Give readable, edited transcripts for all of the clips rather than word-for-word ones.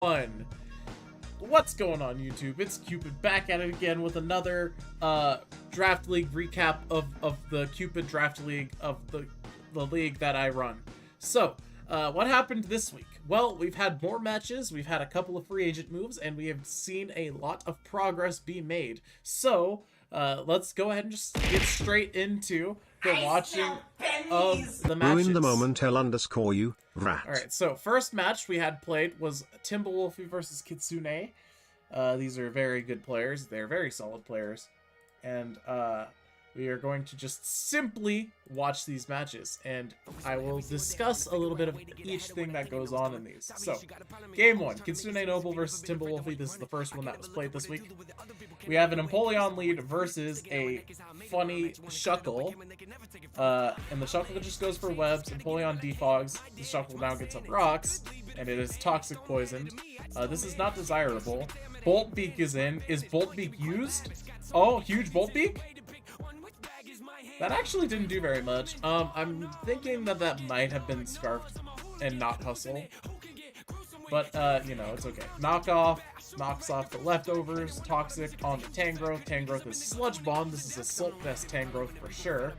One. What's going on, YouTube? It's Cupid back at it again with another draft league recap of the Cupid draft league of the league that I run. So, what happened this week? Well, we've had more matches, we've had a couple of free agent moves, and we have seen a lot of progress be made. So, let's go ahead and just get straight into the watching of the matches. Ruin the moment, L_you, rat. Alright, so first match we had played was Timberwolfie versus Kitsune. These are very good players. They're very solid players. And we are going to just simply watch these matches. And I will discuss a little bit of each thing that goes on in these. So, game 1, Kitsune Noble versus Timberwolfie. This is the first one that was played this week. We have an Empoleon lead versus a funny Shuckle. And the Shuckle just goes for webs. Empoleon defogs. The Shuckle now gets up rocks. And it is toxic poisoned. This is not desirable. Bolt Beak is in. Is Bolt Beak used? Oh, huge Bolt Beak? That actually didn't do very much. I'm thinking that that might have been Scarfed and not Hustle. But, you know, it's okay. Knockoff knocks off the leftovers. Toxic on the Tangrowth. Tangrowth is Sludge Bomb. This is a Salt Nest Tangrowth for sure.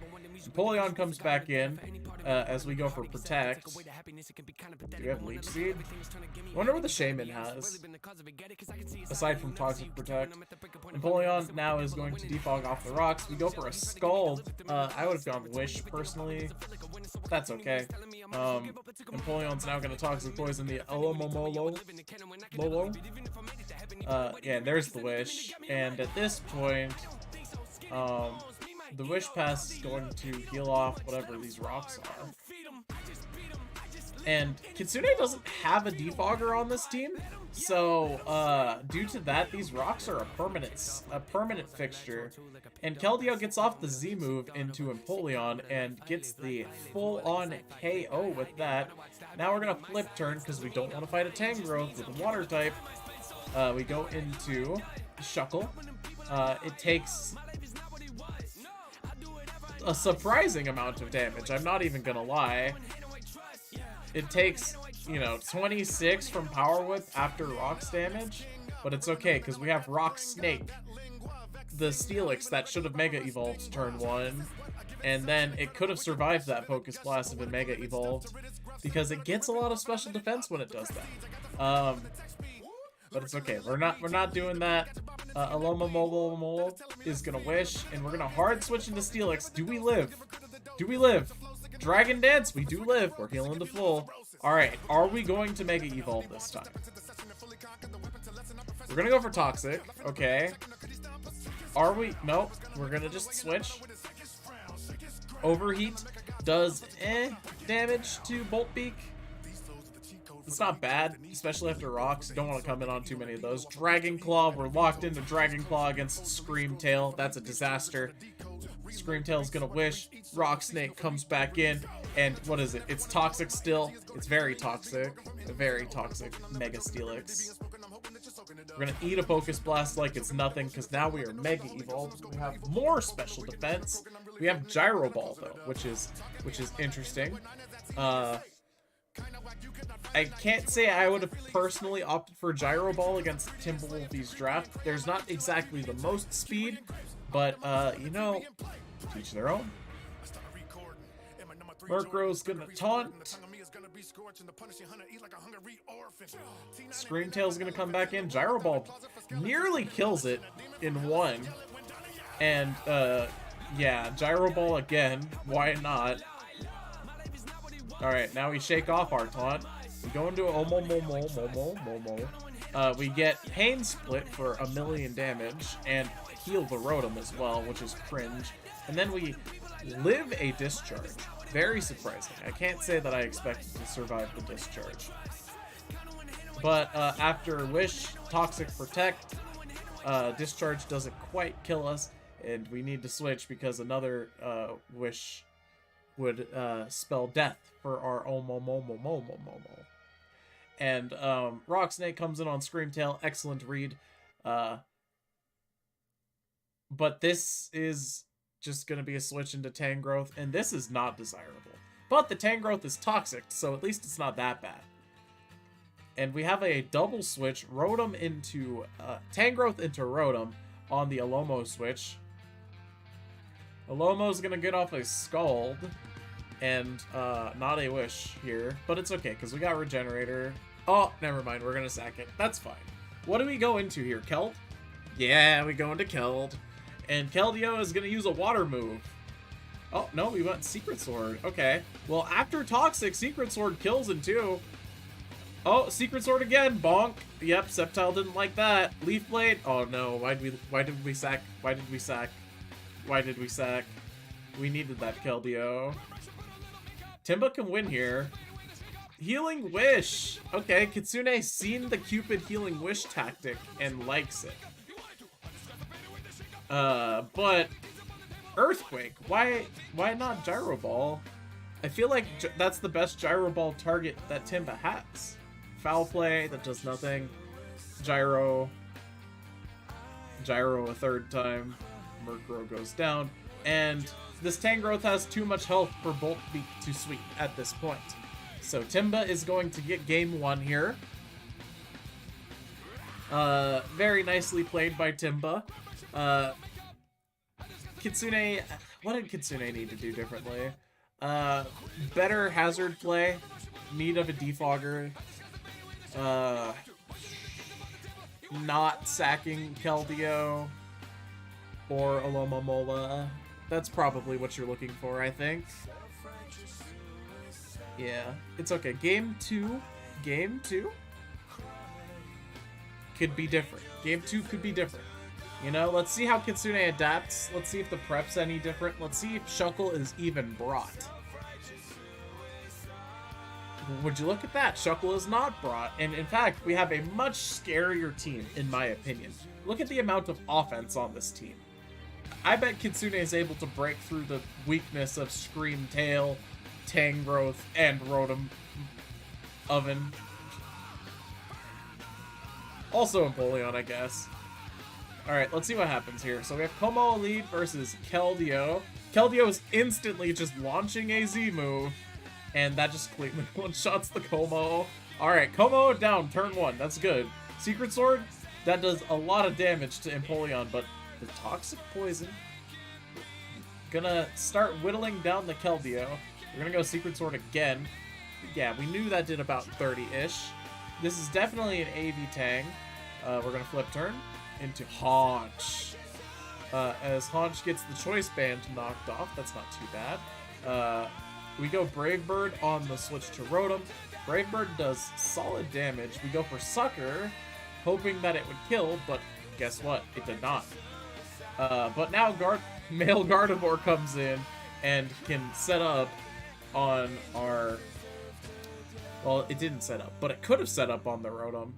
Empoleon comes back in as we go for Protect. Do we have Leech Seed? I wonder what the Shaman has, aside from Toxic Protect. Empoleon now is going to defog off the rocks. We go for a Scald. I would have gone Wish, personally. That's okay. Empoleon's now going to Toxic Poison the Olomomolo. Yeah, there's the Wish. And at this point, the Wish Pass is going to heal off whatever these rocks are. And Kitsune doesn't have a defogger on this team, so due to that, these rocks are a permanent fixture. And Keldeo gets off the Z move into Empoleon and gets the full-on KO with that. Now we're gonna flip turn because we don't want to fight a Tangrowth with a water type. We go into Shuckle. It takes a surprising amount of damage, I'm not even gonna lie. It takes, you know, 26 from Power Whip after Rocks damage, but it's okay because we have Rock Snake, the Steelix that should have Mega Evolved turn 1, and then it could have survived that Focus Blast if it Mega Evolved, because it gets a lot of special defense when it does that. But it's okay. We're not doing that. Olomomolo is gonna Wish, and we're gonna hard switch into Steelix. Do we live? Do we live? Dragon Dance, we do live. We're healing to full. Alright, are we going to Mega Evolve this time? We're gonna go for Toxic. Okay. Are we? Nope. We're gonna just switch. Overheat does damage to Bolt Beak. It's not bad, especially after rocks. Don't want to come in on too many of those. Dragon Claw, we're locked into Dragon Claw against Scream Tail. That's a disaster. Scream Tail's gonna Wish. Rock Snake comes back in, and what is it? It's toxic still. It's very toxic. A very toxic Mega Steelix. We're gonna eat a Focus Blast like it's nothing, because now we are Mega Evolved. We have more special defense. We have Gyro Ball though, which is interesting. I can't say I would have personally opted for Gyro Ball against Timberwolfie's draft. There's not exactly the most speed, but, you know, teach their own. Murkrow's gonna taunt. Screamtail's gonna come back in. Gyro Ball nearly kills it in one. And, yeah, Gyro Ball again. Why not? Alright, now we shake off our taunt. We go into Momo. We get Pain Split for 1,000,000 damage, and heal the Rotom as well, which is cringe. And then we live a Discharge. Very surprising. I can't say that I expected to survive the Discharge. But after Wish, Toxic Protect, Discharge doesn't quite kill us, and we need to switch because another Wish would spell death for our Omomomomomomomo. And Rock Snake comes in on Screamtail. Excellent read. But this is just going to be a switch into Tangrowth, and this is not desirable. But the Tangrowth is toxic, so at least it's not that bad. And we have a double switch, Rotom into, Tangrowth into Rotom on the Alomo switch. Alomo's gonna get off a Scald, and, not a Wish here. But it's okay, because we got Regenerator. Oh, never mind, we're gonna sack it. That's fine. What do we go into here, Keld? Yeah, we go into Keld. And Keldeo is gonna use a Water move. Oh, no, we went Secret Sword. Okay. Well, after Toxic, Secret Sword kills in 2. Oh, Secret Sword again. Bonk. Yep, Sceptile didn't like that. Leaf Blade. Oh, no. Why did we sack? Why did we sack? Why did we sack? We needed that Keldeo. Timba can win here. Healing Wish. Okay, Kitsune's seen the Cupid Healing Wish tactic and likes it. But Earthquake, why not Gyro Ball? I feel like that's the best Gyro Ball target that Timba has. Foul Play, that does nothing. Gyro a third time. Murkrow goes down. And this Tangrowth has too much health for Volt Beak to sweep at this point. So Timba is going to get game 1 here. Very nicely played by Timba. Kitsune, what did Kitsune need to do differently? Better hazard play, need of a defogger, not sacking Keldeo or Alomomola. That's probably what you're looking for, I think. Yeah, it's okay. Game 2 could be different. Game 2 could be different. You know, let's see how Kitsune adapts. Let's see if the prep's any different. Let's see if Shuckle is even brought. Would you look at that? Shuckle is not brought. And in fact, we have a much scarier team, in my opinion. Look at the amount of offense on this team. I bet Kitsune is able to break through the weakness of Scream Tail, Tangrowth, and Rotom Oven. Also Empoleon, I guess. Alright, let's see what happens here. So we have Como lead versus Keldeo. Keldeo is instantly just launching a Z move, and that just completely one-shots the Como. Alright, Como down, turn 1. That's good. Secret Sword, that does a lot of damage to Empoleon, but the Toxic Poison, gonna start whittling down the Keldeo. We're gonna go Secret Sword again. Yeah, we knew that did about 30-ish. This is definitely an AV Tang. We're gonna flip turn into Haunch. As Haunch gets the Choice Band knocked off. That's not too bad. We go Brave Bird on the switch to Rotom. Brave Bird does solid damage. We go for Sucker, hoping that it would kill, but guess what? It did not. But now Male Gardevoir comes in and can set up on our... Well, it didn't set up, but it could have set up on the Rotom.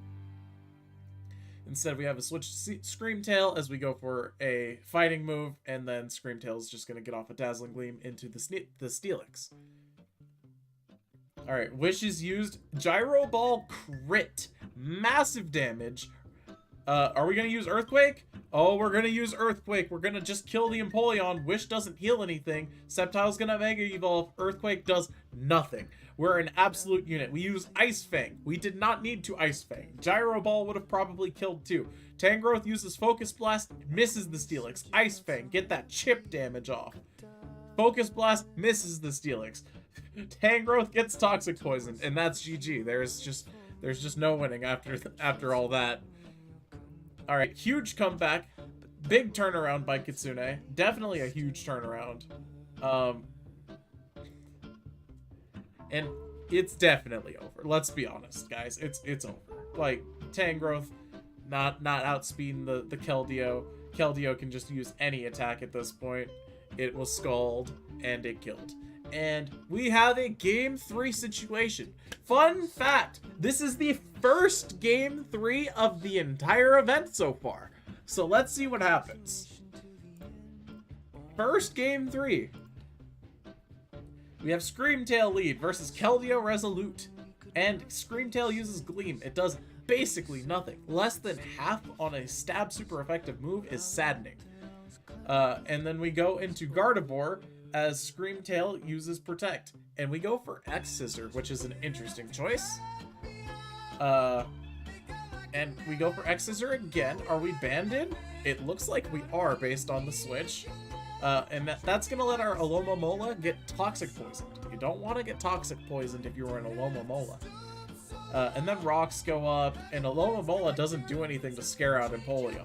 Instead, we have a switch to Scream Tail as we go for a fighting move, and then Scream Tail is just going to get off a Dazzling Gleam into the Steelix. Alright, Wish is used. Gyro Ball crit. Massive damage. Are we going to use Earthquake? Oh, we're going to use Earthquake. We're going to just kill the Empoleon. Wish doesn't heal anything. Sceptile's going to Mega Evolve. Earthquake does nothing. We're an absolute unit. We use Ice Fang. We did not need to Ice Fang. Gyro Ball would have probably killed too. Tangrowth uses Focus Blast, misses the Steelix. Ice Fang, get that chip damage off. Focus Blast misses the Steelix. Tangrowth gets Toxic Poison, and that's GG. There's just no winning after all that. All right, huge comeback, big turnaround by Kitsune. Definitely a huge turnaround. And it's definitely over. Let's be honest, guys. It's over. Like, Tangrowth not outspeeding the Keldeo. Keldeo can just use any attack at this point. It was Scald, and it killed. And we have a Game 3 situation. Fun fact, this is the first Game 3 of the entire event so far. So let's see what happens. First Game 3. We have Screamtail lead versus Keldeo Resolute. And Screamtail uses Gleam. It does basically nothing. Less than half on a stab super effective move is saddening. And then we go into Gardevoir as Screamtail uses Protect. And we go for X-Scissor, which is an interesting choice. And we go for X Scissor again. Are we banded? It looks like we are based on the switch. And that's going to let our Aloma Mola get toxic poisoned. You don't want to get toxic poisoned if you're an Aloma Mola. And then rocks go up, and Aloma Mola doesn't do anything to scare out Empoleon,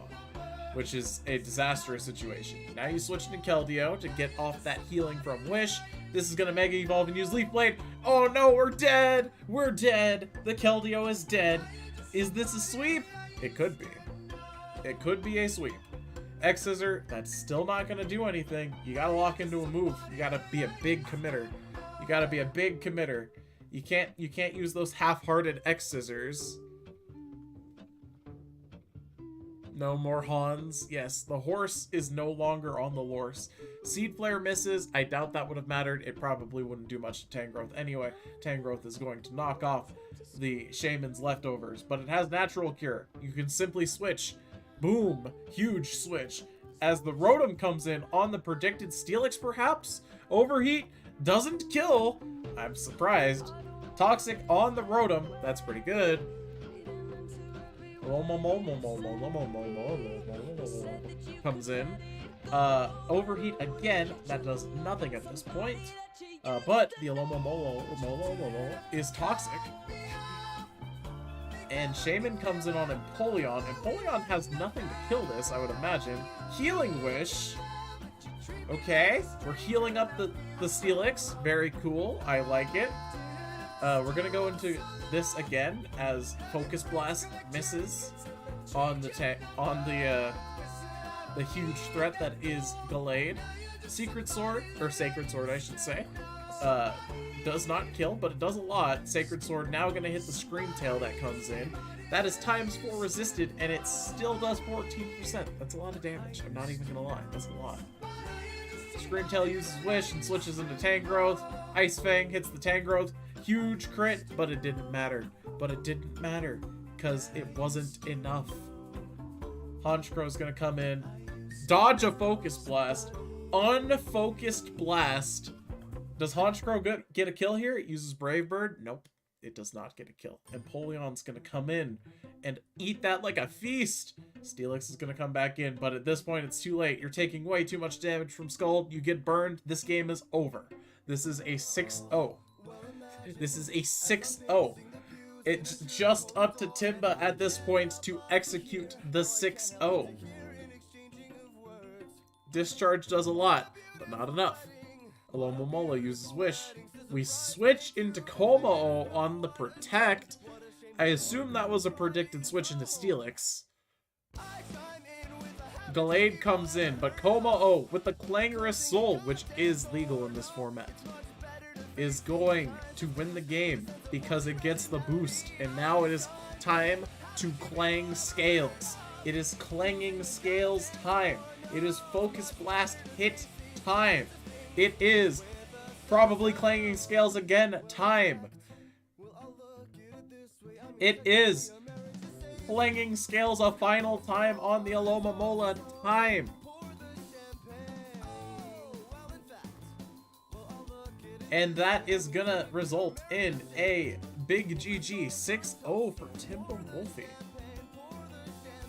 which is a disastrous situation. Now you switch into Keldeo to get off that healing from Wish. This is going to Mega Evolve and use Leaf Blade. Oh no, we're dead! We're dead! The Keldeo is dead. Is this a sweep? It could be. It could be a sweep. X Scissor, that's still not going to do anything. You got to lock into a move. You got to be a big committer. You got to be a big committer. You can't use those half-hearted X Scissors. No more Hans. Yes, the horse is no longer on the Lorse. Seed Flare misses. I doubt that would have mattered. It probably wouldn't do much to Tangrowth anyway. Tangrowth is going to knock off the Shaman's leftovers, but it has Natural Cure. You can simply switch. Boom. Huge switch. As the Rotom comes in on the predicted Steelix, perhaps? Overheat doesn't kill. I'm surprised. Toxic on the Rotom. That's pretty good. Comes in. Overheat again. That does nothing at this point. But the Alomo is toxic. And Shaman comes in on Empoleon. Empoleon has nothing to kill this, I would imagine. Healing Wish. Okay, we're healing up the Steelix. Very cool. I like it. We're gonna go into this again as Focus Blast misses on the huge threat that is Gallade. Secret Sword, or Sacred Sword, I should say, does not kill, but it does a lot. Sacred Sword now gonna hit the Scream Tail that comes in. That is ×4 resisted, and it still does 14%. That's a lot of damage. I'm not even gonna lie. That's a lot. Scream Tail uses Wish and switches into Tangrowth. Ice Fang hits the Tangrowth. Huge crit, but it didn't matter. But it didn't matter, because it wasn't enough. Honchkrow's gonna come in. Dodge a Focus Blast. Unfocused Blast. Does Honchkrow get a kill here? It uses Brave Bird. Nope, it does not get a kill. Empoleon's gonna come in and eat that like a feast. Steelix is gonna come back in, but at this point it's too late. You're taking way too much damage from Scald. You get burned. This game is over. This is a 6-0. This is a 6-0. It's just up to Timba at this point to execute the 6-0. Discharge does a lot, but not enough. Aloma Mola uses Wish. We switch into Como on the Protect. I assume that was a predicted switch into Steelix. Gallade comes in, but Como with the Clangorous Soul, which is legal in this format, is going to win the game because it gets the boost. And now it is time to clang Scales. It is clanging Scales time. It is Focus Blast hit time. It is probably clanging Scales again time. It is clanging Scales a final time on the Aloma Mola time. And that is gonna result in a big GG 6-0 for Timba Wolfie.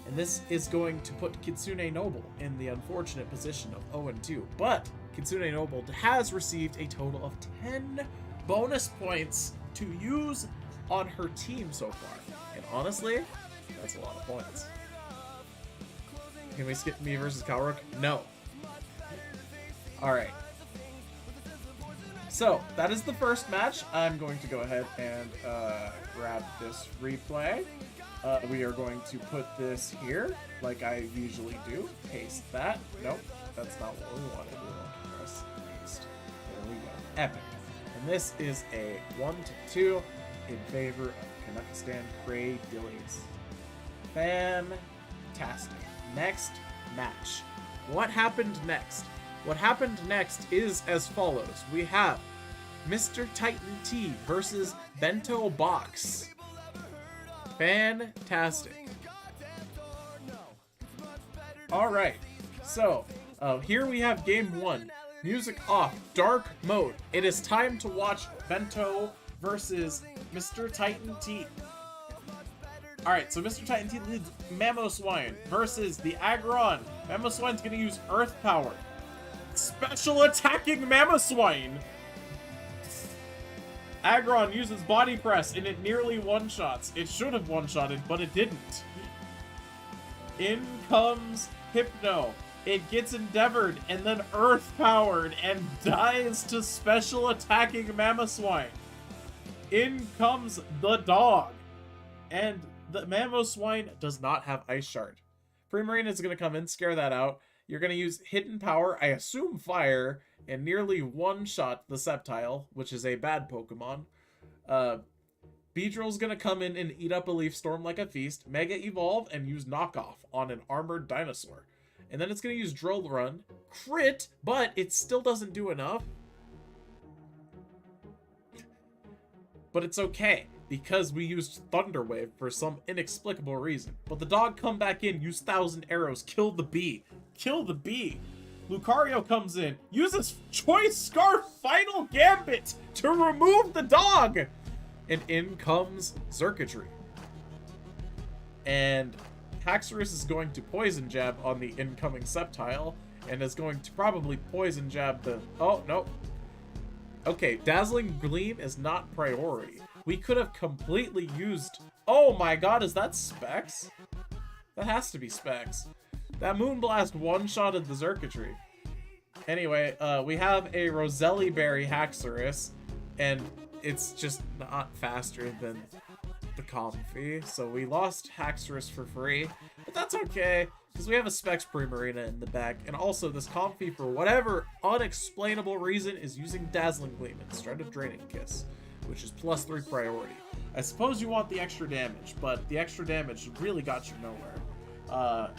And this is going to put Kitsune Noble in the unfortunate position of 0-2. But Kitsune Noble has received a total of 10 bonus points to use on her team so far. And honestly, that's a lot of points. Can we skip me versus Kalrook? No. Alright. So, that is the first match. I'm going to go ahead and grab this replay. We are going to put this here, like I usually do. Paste that. Nope, that's not what we wanted. We want to press paste. There we go. Epic. And this is a 1-2 in favor of Kazakhstan Cray Dillies. Fantastic. Next match. What happened next? What happened next is as follows. We have Mr. Titan T versus Bento Box. Fantastic. Alright, so here we have game 1. Music off, dark mode. It is time to watch Bento versus Mr. Titan T. Alright, so Mr. Titan T leads Mamoswine versus the Aggron. Mamoswine's gonna use Earth Power. Special attacking Mamoswine! Aggron uses Body Press and it nearly one-shots. It should have one-shotted, but it didn't. In comes Hypno. It gets endeavored and then Earth Powered and dies to special attacking Mamoswine. In comes the dog. And the Mamoswine does not have Ice Shard. Primarina is going to come in, scare that out. You're going to use Hidden Power, I assume Fire, and nearly one-shot the Sceptile, which is a bad Pokemon. Beedrill's going to come in and eat up a Leaf Storm like a feast, Mega Evolve, and use Knockoff on an Armored Dinosaur. And then it's going to use Drill Run. Crit, but it still doesn't do enough. But it's okay, because we used Thunder Wave for some inexplicable reason. But the dog come back in, use 1,000 arrows, kill the bee. Kill the bee. Lucario comes in, uses Choice Scarf Final Gambit to remove the dog. And in comes Xurkitree. And Haxorus is going to Poison Jab on the incoming Sceptile, and is going to probably Poison Jab the... Oh, no. Okay, Dazzling Gleam is not priority. We could have completely used... Oh my god, is that Specs? That has to be Specs. That Moonblast one-shotted the Xurkitree. Anyway, we have a Roselli Berry Haxorus, and it's just not faster than the Comfy, so we lost Haxorus for free, but that's okay, because we have a Specs Primarina in the back, and also this Comfy, for whatever unexplainable reason, is using Dazzling Gleam instead of Draining Kiss, which is +3 priority. I suppose you want the extra damage, but the extra damage really got you nowhere.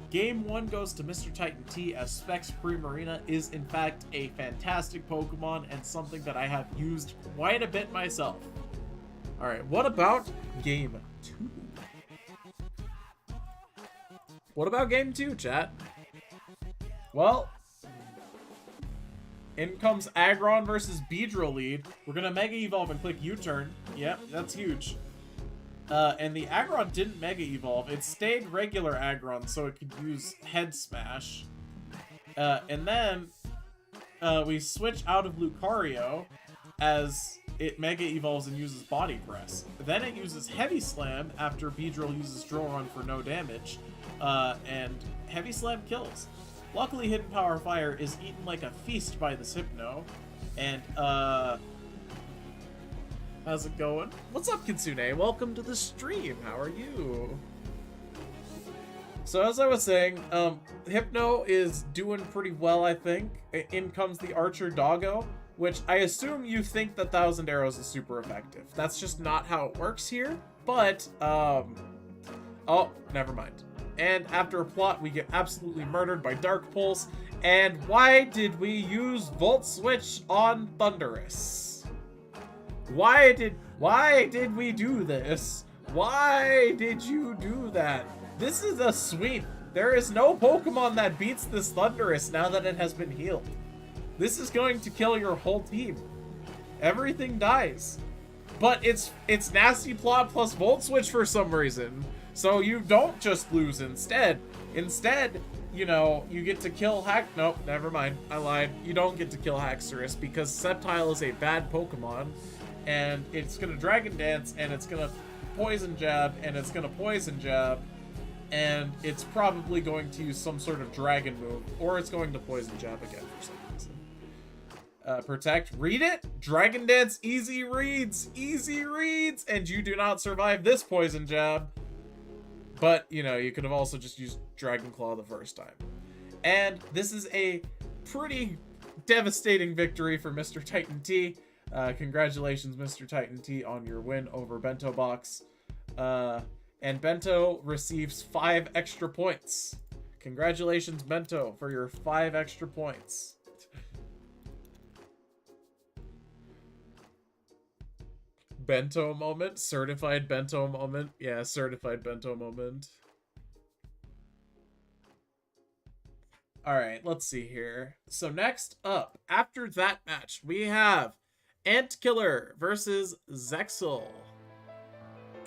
Game 1 goes to Mr. Titan T, as Specs Primarina is in fact a fantastic Pokemon and something that I have used quite a bit myself. Alright, what about Game 2? What about Game 2, chat? Well, in comes Aggron versus Beedrill lead. We're gonna Mega Evolve and click U-turn. Yep, that's huge. And the Aggron didn't Mega Evolve. It stayed regular Aggron, so it could use Head Smash. And then we switch out of Lucario as it Mega Evolves and uses Body Press. Then it uses Heavy Slam after Beedrill uses Drill Run for no damage. And Heavy Slam kills. Luckily, Hidden Power Fire is eaten like a feast by this Hypno. And, how's it going? What's up, Kitsune? Welcome to the stream. How are you? So as I was saying, Hypno is doing pretty well, I think. In comes the Archer Doggo, which I assume you think that 1,000 arrows is super effective. That's just not how it works here. But, oh, never mind. And after a plot, we get absolutely murdered by Dark Pulse. And why did we use Volt Switch on Thundurus? Why did we do this? Why did you do that? This is a sweep. There is no Pokemon that beats this Thundurus now that it has been healed. This is going to kill your whole team. Everything dies. But it's Nasty Plot plus Volt Switch for some reason. So you don't just lose instead. Instead, you know, you get to kill Nope, never mind. I lied. You don't get to kill Haxorus because Sceptile is a bad Pokemon. And it's going to Dragon Dance, and it's going to Poison Jab, and it's going to Poison Jab. And it's probably going to use some sort of Dragon move. Or it's going to Poison Jab again for some reason. Protect. Read it? Dragon Dance easy reads. Easy reads. And you do not survive this Poison Jab. But, you know, you could have also just used Dragon Claw the first time. And this is a pretty devastating victory for Mr. Titan T. Congratulations, Mr. Titan T, on your win over Bento Box. And Bento receives 5 extra points. Congratulations, Bento, for your 5 extra points. Bento moment? Certified Bento moment? Yeah, certified Bento moment. Alright, let's see here. So next up, after that match, we have Antkiller versus Zexal.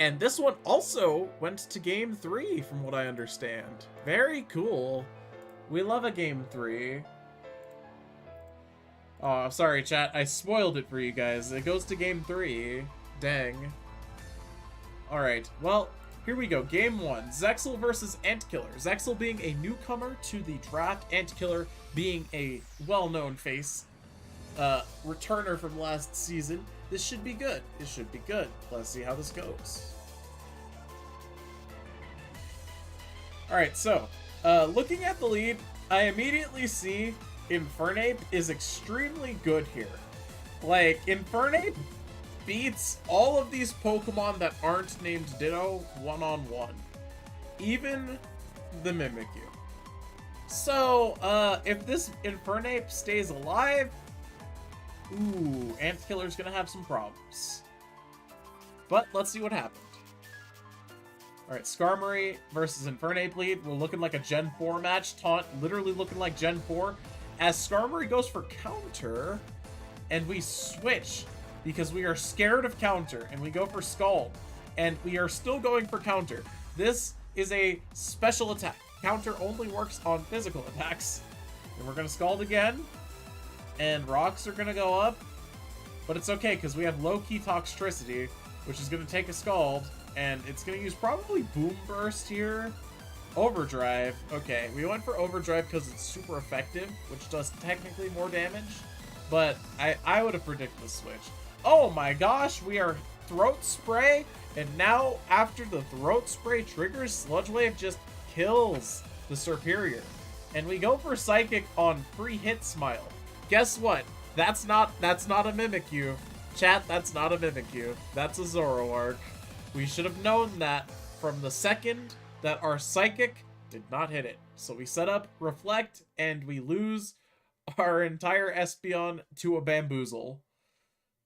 And this one also went to game 3, from what I understand. Very cool. We love a game 3. Oh, sorry, chat. I spoiled it for you guys. It goes to game 3. Dang. Alright, well, here we go. Game 1. Zexal versus Antkiller. Zexal being a newcomer to the draft. Antkiller being a well-known face. Returner from last season. This should be good. This should be good. Let's see how this goes. Alright, so, looking at the lead, I immediately see Infernape is extremely good here. Like, Infernape beats all of these Pokemon that aren't named Ditto one-on-one. Even the Mimikyu. So, if this Infernape stays alive, ooh, Antkiller's gonna have some problems. But let's see what happens. Alright, Skarmory versus Infernape lead. We're looking like a Gen 4 match. Taunt literally looking like Gen 4. As Skarmory goes for counter, and we switch because we are scared of counter, and we go for Scald, and we are still going for counter. This is a special attack. Counter only works on physical attacks. And we're going to Scald again, and rocks are going to go up, but it's okay because we have low-key Toxtricity, which is going to take a Scald, and it's going to use probably Boom Burst here. Overdrive. Okay, we went for Overdrive because it's super effective, which does technically more damage, but I would have predicted the switch. Oh my gosh, we are Throat Spray, and now after the Throat Spray triggers, Sludge Wave just kills the Serperior. And we go for Psychic on free hit Smile. Guess what? That's not a Mimikyu. Chat, that's not a Mimikyu. That's a Zoroark. We should have known that from the second that our Psychic did not hit it. So we set up Reflect, and we lose our entire Espeon to a Bamboozle.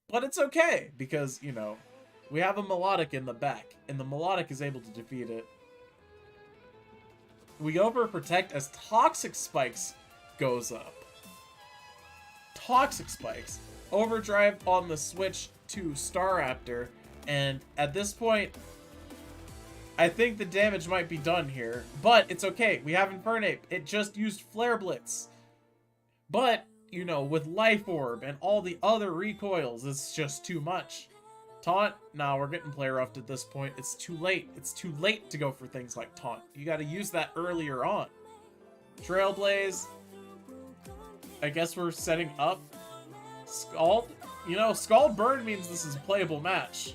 But it's okay, because, you know, we have a Melodic in the back, and the Melodic is able to defeat it. We go for Protect as Toxic Spikes goes up. Toxic Spikes. Overdrive on the switch to Staraptor, and at this point, I think the damage might be done here, but it's okay. We have Infernape. It just used Flare Blitz. But, you know, with Life Orb and all the other recoils, it's just too much. Taunt? Nah, we're getting play roughed at this point. It's too late. It's too late to go for things like Taunt. You gotta use that earlier on. Trailblaze. I guess we're setting up Scald. You know, Scald Burn means this is a playable match.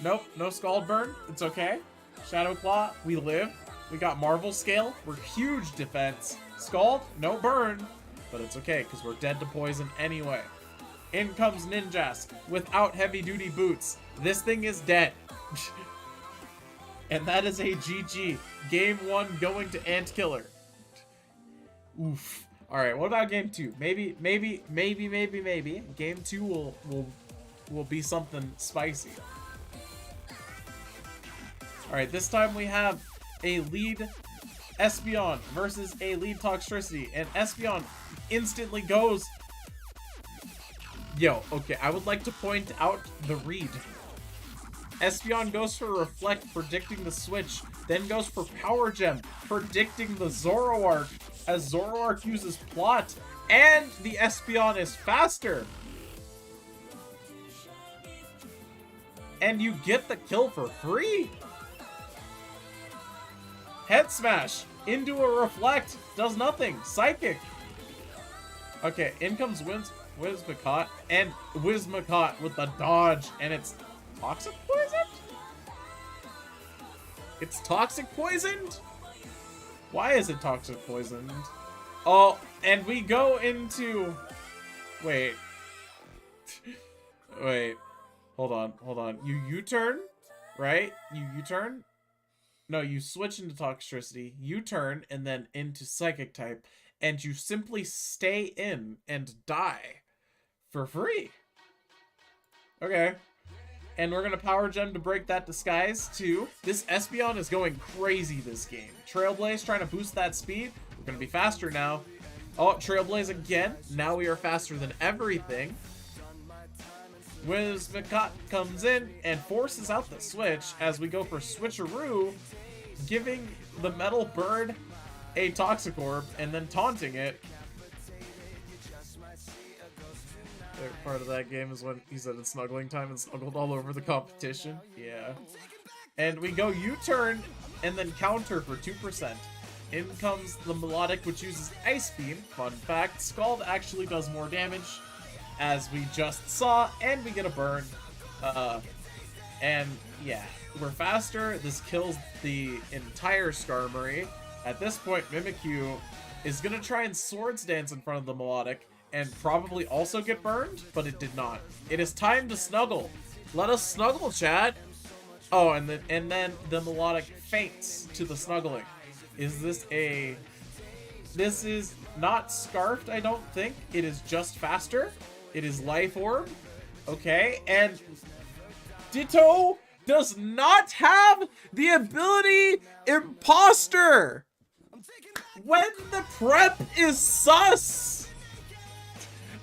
Nope, no Scald Burn. It's okay. Shadow Claw, we live. We got Marvel Scale. We're huge defense. Scald, no burn. But it's okay, because we're dead to poison anyway. In comes Ninjask without heavy-duty boots. This thing is dead. And that is a GG. Game 1 going to Antkiller. Oof. Alright, what about game 2? Maybe. Game 2 will be something spicy. Alright, this time we have a lead Espeon versus a lead Toxtricity, and Espeon instantly goes... Yo, okay, I would like to point out the read. Espeon goes for Reflect, predicting the switch, then goes for Power Gem, predicting the Zoroark, as Zoroark uses Plot, and the Espeon is faster! And you get the kill for free! Head Smash into a Reflect, does nothing. Psychic. Okay, in comes Whimsicott, and Whimsicott with the dodge, and it's Toxic Poisoned? It's Toxic Poisoned? Why is it Toxic Poisoned? Oh, and we go into... Wait. Wait. Hold on. You U-turn, right? You U-turn? No, you switch into Toxtricity, U-turn, and then into Psychic type, and you simply stay in and die for free. Okay. And we're gonna Power Gem to break that disguise, too. This Espeon is going crazy this game. Trailblaze trying to boost that speed. We're gonna be faster now. Oh, Trailblaze again. Now we are faster than everything. Whimsicott comes in and forces out the switch as we go for switcheroo, giving the metal bird a Toxic Orb and then taunting it. Favorite part of that game is when he said it's snuggling time and snuggled all over the competition. Yeah. And we go U-turn and then counter for 2%. In comes the Melodic, which uses Ice Beam. Fun fact, Scald actually does more damage, as we just saw, and we get a burn. And yeah, we're faster. This kills the entire Skarmory. At this point, Mimikyu is gonna try and Swords Dance in front of the Melodic, and probably also get burned, but it did not. It is time to snuggle. Let us snuggle, chat. Oh, and then the Melodic faints to the snuggling. Is this a... This is not Scarfed, I don't think. It is just faster. It is Life Orb. Okay, and Ditto does not have the ability Imposter. When the prep is sus.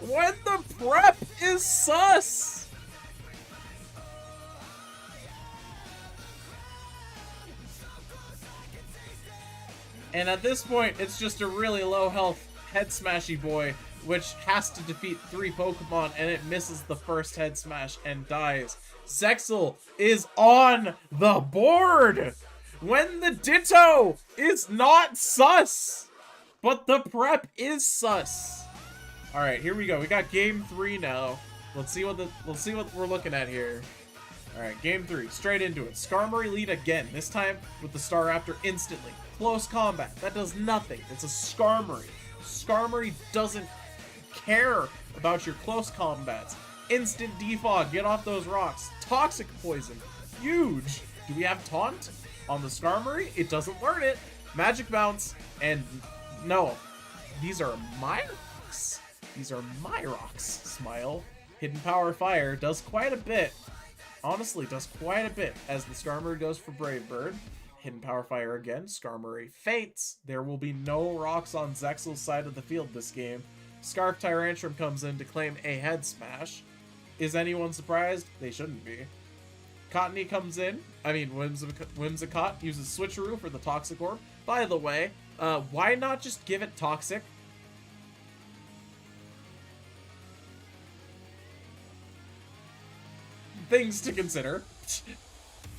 When the prep is sus. And at this point, it's just a really low health head smashy boy, which has to defeat 3 Pokemon, and it misses the first head smash and dies. Zexal is on the board when the Ditto is not sus, but the prep is sus. All right, here we go. We got game 3 now. Let's see what we're looking at here. All right, game 3, straight into it. Skarmory lead again, this time with the Staraptor instantly. Close combat, that does nothing. It's a Skarmory. Skarmory doesn't care about your close combats. Instant defog, get off those rocks. Toxic poison, huge. Do we have taunt on the Skarmory? It doesn't learn it. Magic bounce, and no, these are my rocks. These are my rocks. Smile. Hidden power fire does quite a bit. Honestly, does quite a bit as the Skarmory goes for Brave Bird. Hidden power fire again. Skarmory faints. There will be no rocks on Zexal's side of the field this game. Scarf Tyrantrum comes in to claim a head smash. Is anyone surprised? They shouldn't be. Cottony comes in. I mean, Whimsicott uses Switcheroo for the Toxic Orb. By the way, why not just give it Toxic? Things to consider.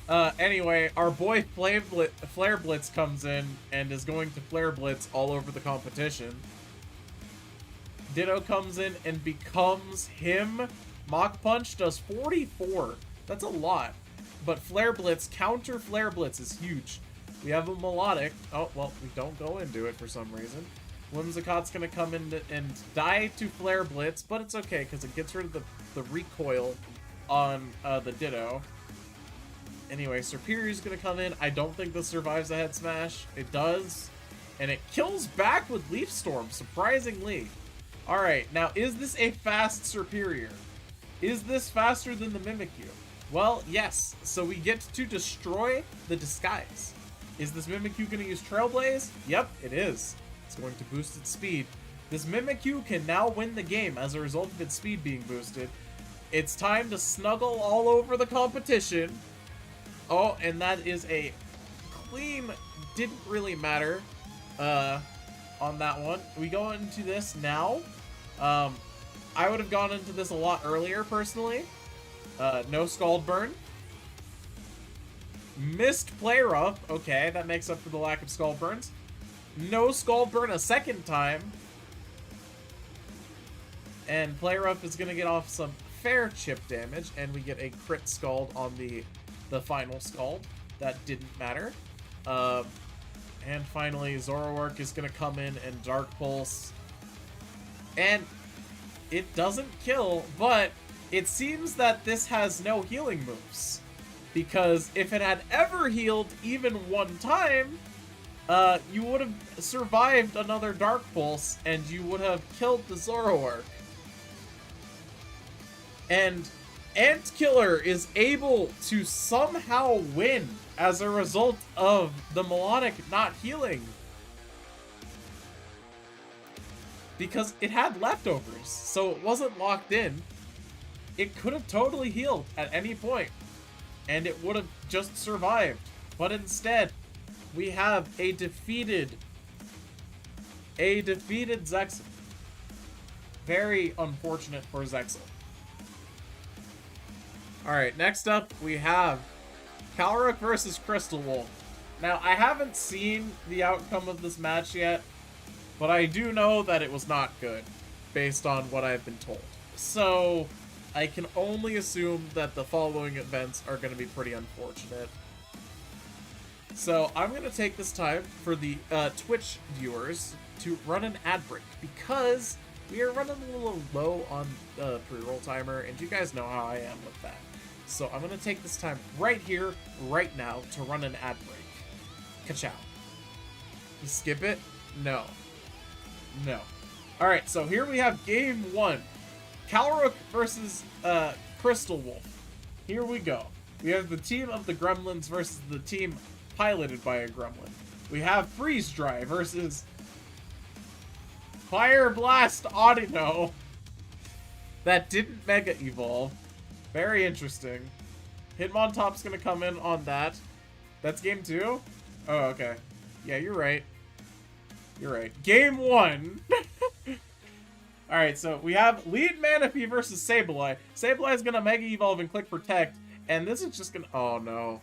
Anyway, our boy Flare Blitz comes in and is going to Flare Blitz all over the competition. Ditto comes in and becomes him. Mach Punch does 44. That's a lot. But Flare Blitz, counter Flare Blitz is huge. We have a Melodic. Oh, well, we don't go into it for some reason. Whimsicott's going to come in and die to Flare Blitz, but it's okay because it gets rid of the recoil on the Ditto. Anyway, Serperior's gonna come in. I don't think this survives a head smash. It does. And it kills back with Leaf Storm, surprisingly. Alright, now is this a fast Serperior? Is this faster than the Mimikyu? Well, yes. So we get to destroy the disguise. Is this Mimikyu gonna use Trailblaze? Yep, it is. It's going to boost its speed. This Mimikyu can now win the game as a result of its speed being boosted. It's time to snuggle all over the competition. Oh, and that is a clean, didn't really matter on that one. We go into this now. I would have gone into this a lot earlier, personally. No Scald Burn. Missed Play Rough. Okay, that makes up for the lack of Scald Burns. No Scald Burn a second time. And Play Rough is going to get off some fair chip damage, and we get a crit Scald on the final Scald. That didn't matter. And finally, Zoroark is going to come in and Dark Pulse. And it doesn't kill, but it seems that this has no healing moves. Because if it had ever healed even one time, you would have survived another Dark Pulse, and you would have killed the Zoroark. And Antkiller is able to somehow win as a result of the Melodic not healing. Because it had leftovers, so it wasn't locked in. it could have totally healed at any point, and it would have just survived. But instead, we have a defeated Zexal. Very unfortunate for Zexal. Alright, next up, we have Calric versus Crystal Wolf. Now, I haven't seen the outcome of this match yet, but I do know that it was not good, based on what I've been told. So, I can only assume that the following events are going to be pretty unfortunate. So, I'm going to take this time for the Twitch viewers to run an ad break, because we are running a little low on the pre-roll timer, and you guys know how I am with that. So, I'm going to take this time right here, right now, to run an ad break. Ka-chow. You skip it? No. No. Alright, so here we have game 1. Calric versus Crystal Wolf. Here we go. We have the team of the Gremlins versus the team piloted by a Gremlin. We have Freeze Dry versus Fire Blast Audino. That didn't Mega Evolve. Very interesting. Hitmontop's gonna come in on that. That's game 2? Oh, okay. Yeah, you're right. You're right. Game 1. Alright, so we have Lead Manaphy versus Sableye. Sableye is gonna Mega Evolve and click Protect, and this is just gonna... Oh, no.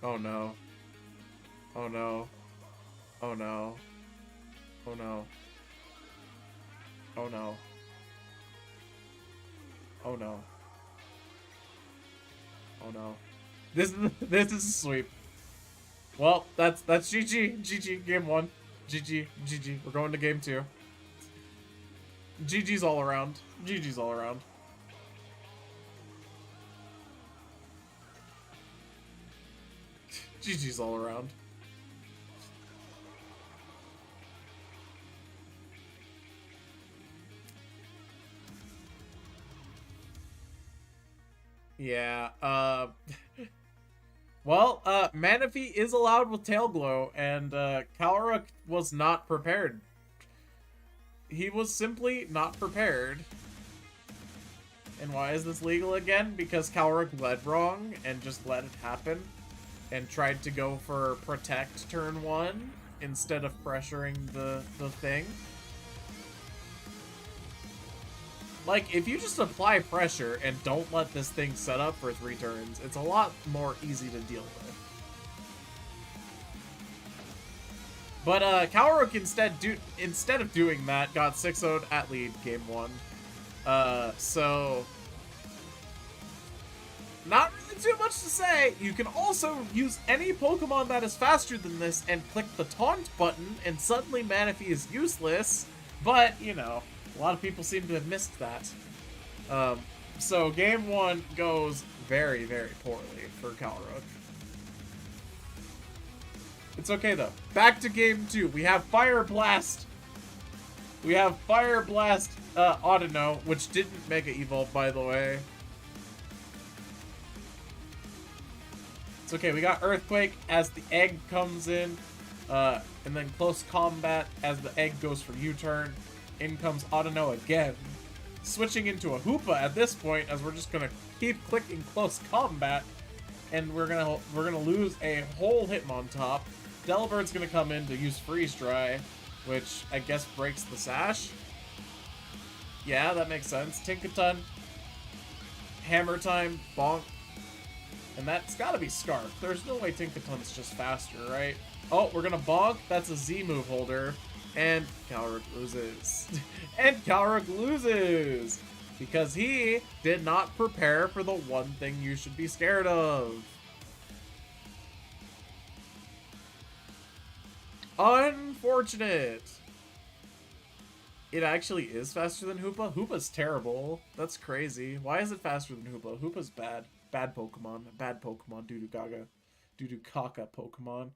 Oh, no. Oh, no. Oh, no. Oh, no. Oh, no. Oh, no. Oh, no. This is a sweep. Well, that's GG. GG, game 1. GG, GG. We're going to game 2. GG's all around. GG's all around. GG's all around. Yeah, well, Manaphy is allowed with Tail Glow, and Calric was not prepared. He was simply not prepared. And why is this legal again? Because Calric led wrong and just let it happen and tried to go for Protect turn 1 instead of pressuring the thing. Like, if you just apply pressure and don't let this thing set up for 3 turns, it's a lot more easy to deal with. But Calric instead of doing that, got 6-0'd at lead game 1. So not really too much to say. You can also use any Pokemon that is faster than this and click the taunt button, and suddenly Manaphy is useless. But, you know, a lot of people seem to have missed that. So game 1 goes very, very poorly for Calric. It's okay, though. Back to game 2. We have Fire Blast. We have Fire Blast Audino, which didn't Mega Evolve, by the way. It's okay. We got Earthquake as the egg comes in. And then Close Combat as the egg goes for U-turn. In comes Audino again. Switching into a Hoopa at this point, as we're just gonna keep clicking Close Combat. And we're gonna lose a whole Hitmontop. Delbird's gonna come in to use Freeze Dry, which I guess breaks the Sash. Yeah, that makes sense. Tinkaton, Hammer Time, Bonk, and that's gotta be Scarf. There's no way Tinkaton's just faster, right? Oh, we're gonna Bonk. That's a Z move holder, and Calric loses. And Calric loses because he did not prepare for the one thing you should be scared of. Unfortunate. It actually is faster than Hoopa? Hoopa's terrible. That's crazy. Why is it faster than Hoopa? Hoopa's bad. Bad Pokemon. Bad Pokemon. Doo-doo Gaga. Doo-doo Kaka Pokemon.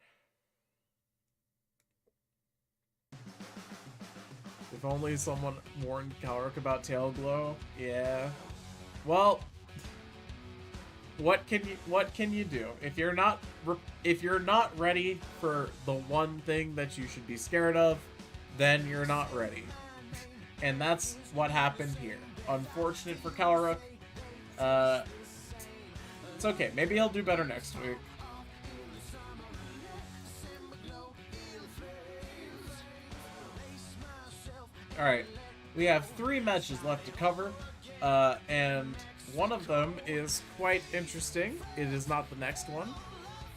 If only someone warned Calric about Tail Glow. Yeah. Well, what can you do? If you're not ready for the one thing that you should be scared of, then you're not ready. And that's what happened here. Unfortunate for Calrook. It's okay. Maybe he'll do better next week. Alright. We have 3 matches left to cover. And one of them is quite interesting. It is not the next one.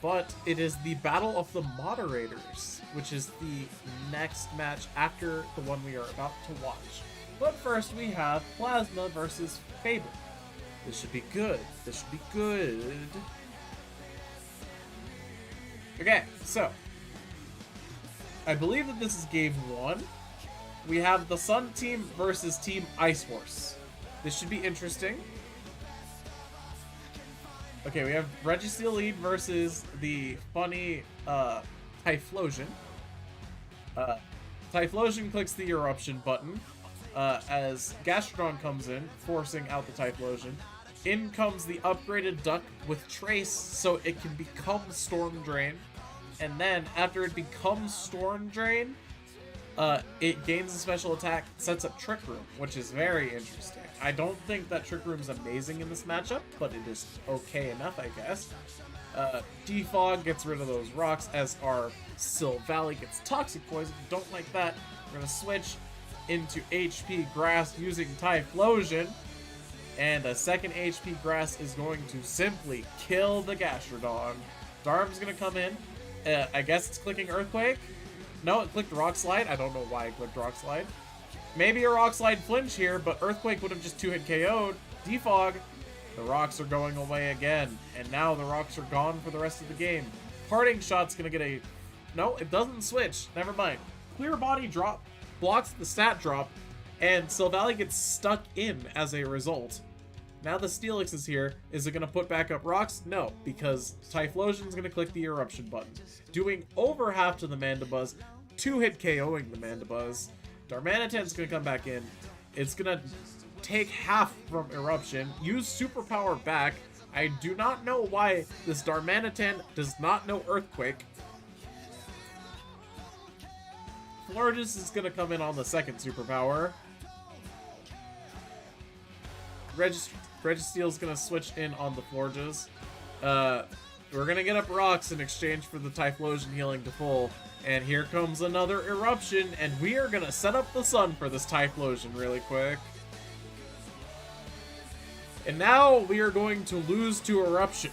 But it is the Battle of the Moderators, which is the next match after the one we are about to watch. But first we have Plasma versus Fable. This should be good. This should be good. Okay, so I believe that this is game 1. We have the Sun team versus Team Ice Horse. This should be interesting. Okay, we have Registeel lead versus the funny Typhlosion. Typhlosion clicks the Eruption button as Gastrodon comes in, forcing out the Typhlosion. In comes the upgraded Duck with Trace so it can become Storm Drain. And then, after it becomes Storm Drain, it gains a special attack, sets up Trick Room, which is very interesting. I don't think that Trick Room's amazing in this matchup, but it is okay enough, I guess. Defog gets rid of those rocks as our Silvally gets Toxic Poison. Don't like that. We're going to switch into HP Grass using Typhlosion. And a second HP Grass is going to simply kill the Gastrodon. Darm's going to come in. I guess it's clicking Earthquake. No, it clicked Rock Slide. I don't know why it clicked Rock Slide. Maybe a Rock Slide flinch here, but Earthquake would have just 2-hit KO'd. Defog. The rocks are going away again. And now the rocks are gone for the rest of the game. Parting Shot's going to get a... No, it doesn't switch. Never mind. Clear Body drop blocks the stat drop, and Silvally gets stuck in as a result. Now the Steelix is here. Is it going to put back up rocks? No, because Typhlosion's going to click the Eruption button, doing over half to the Mandibuzz, 2-hit KOing the Mandibuzz. Darmanitan's going to come back in. It's going to take half from Eruption, use Superpower back. I do not know why this Darmanitan does not know Earthquake. Florges is going to come in on the second Superpower. Registeel's going to switch in on the Florges. We're going to get up rocks in exchange for the Typhlosion healing to full. And here comes another Eruption, and we are going to set up the sun for this Typhlosion really quick. And now we are going to lose to Eruption.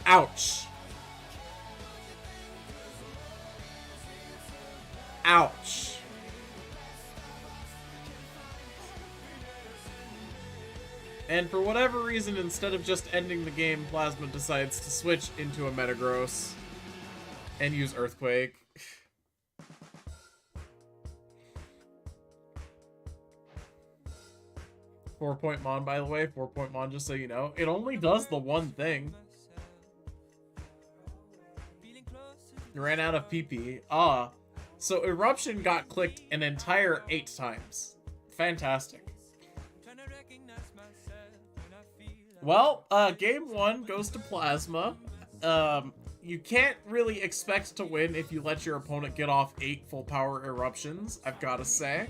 Ouch. Ouch. And for whatever reason, instead of just ending the game, Plasma decides to switch into a Metagross and use Earthquake. Four-point Mon, by the way. 4-point Mon, just so you know. It only does the one thing. You ran out of PP. So Eruption got clicked an entire 8 times. Fantastic. Well, game 1 goes to Plasma. You can't really expect to win if you let your opponent get off 8 full power Eruptions, I've gotta say.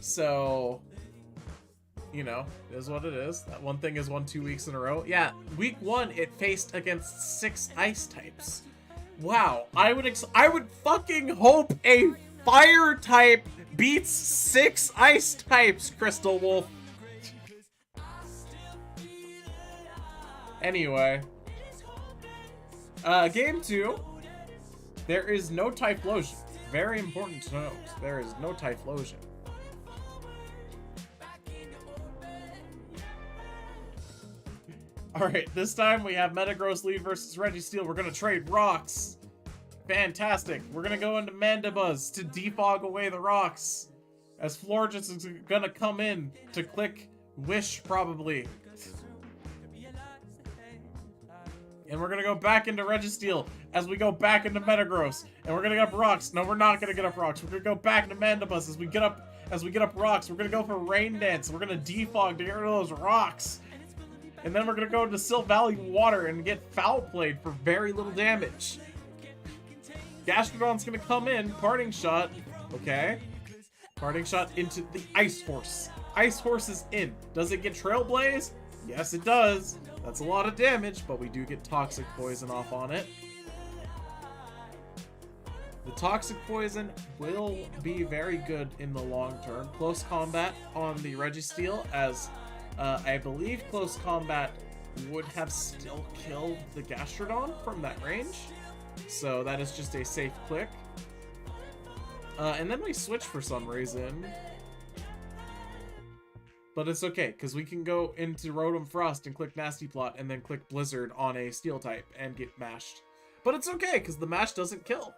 So, you know, it is what it is. That one thing is won 2 weeks in a row. Yeah, week 1 it faced against 6 ice types. Wow, I would fucking hope a fire type beats 6 ice types, Crystal Wolf. Anyway, game 2, there is no Typhlosion. Very important to note, there is no Typhlosion. Alright, this time we have Metagross lead versus Registeel. We're gonna trade rocks. Fantastic. We're gonna go into Mandibuzz to defog away the rocks. As Florges is gonna come in to click Wish, probably. And we're gonna go back into Registeel as we go back into Metagross. And we're gonna get up rocks. No, we're not gonna get up rocks. We're gonna go back into Mandibuzz as we get up rocks. We're gonna go for Rain Dance. We're gonna defog to get rid of those rocks. And then we're gonna go into Sill Valley Water and get foul played for very little damage. Gastrodon's gonna come in, parting shot, okay. Parting shot into the Ice Horse. Ice Horse is in. Does it get Trailblaze? Yes, it does. That's a lot of damage, but we do get Toxic Poison off on it. The Toxic Poison will be very good in the long term. Close combat on the Registeel, as I believe Close Combat would have still killed the Gastrodon from that range. So that is just a safe click. And then we switch for some reason. But it's okay, because we can go into Rotom Frost and click Nasty Plot and then click Blizzard on a Steel type and get mashed. But it's okay, because the mash doesn't kill.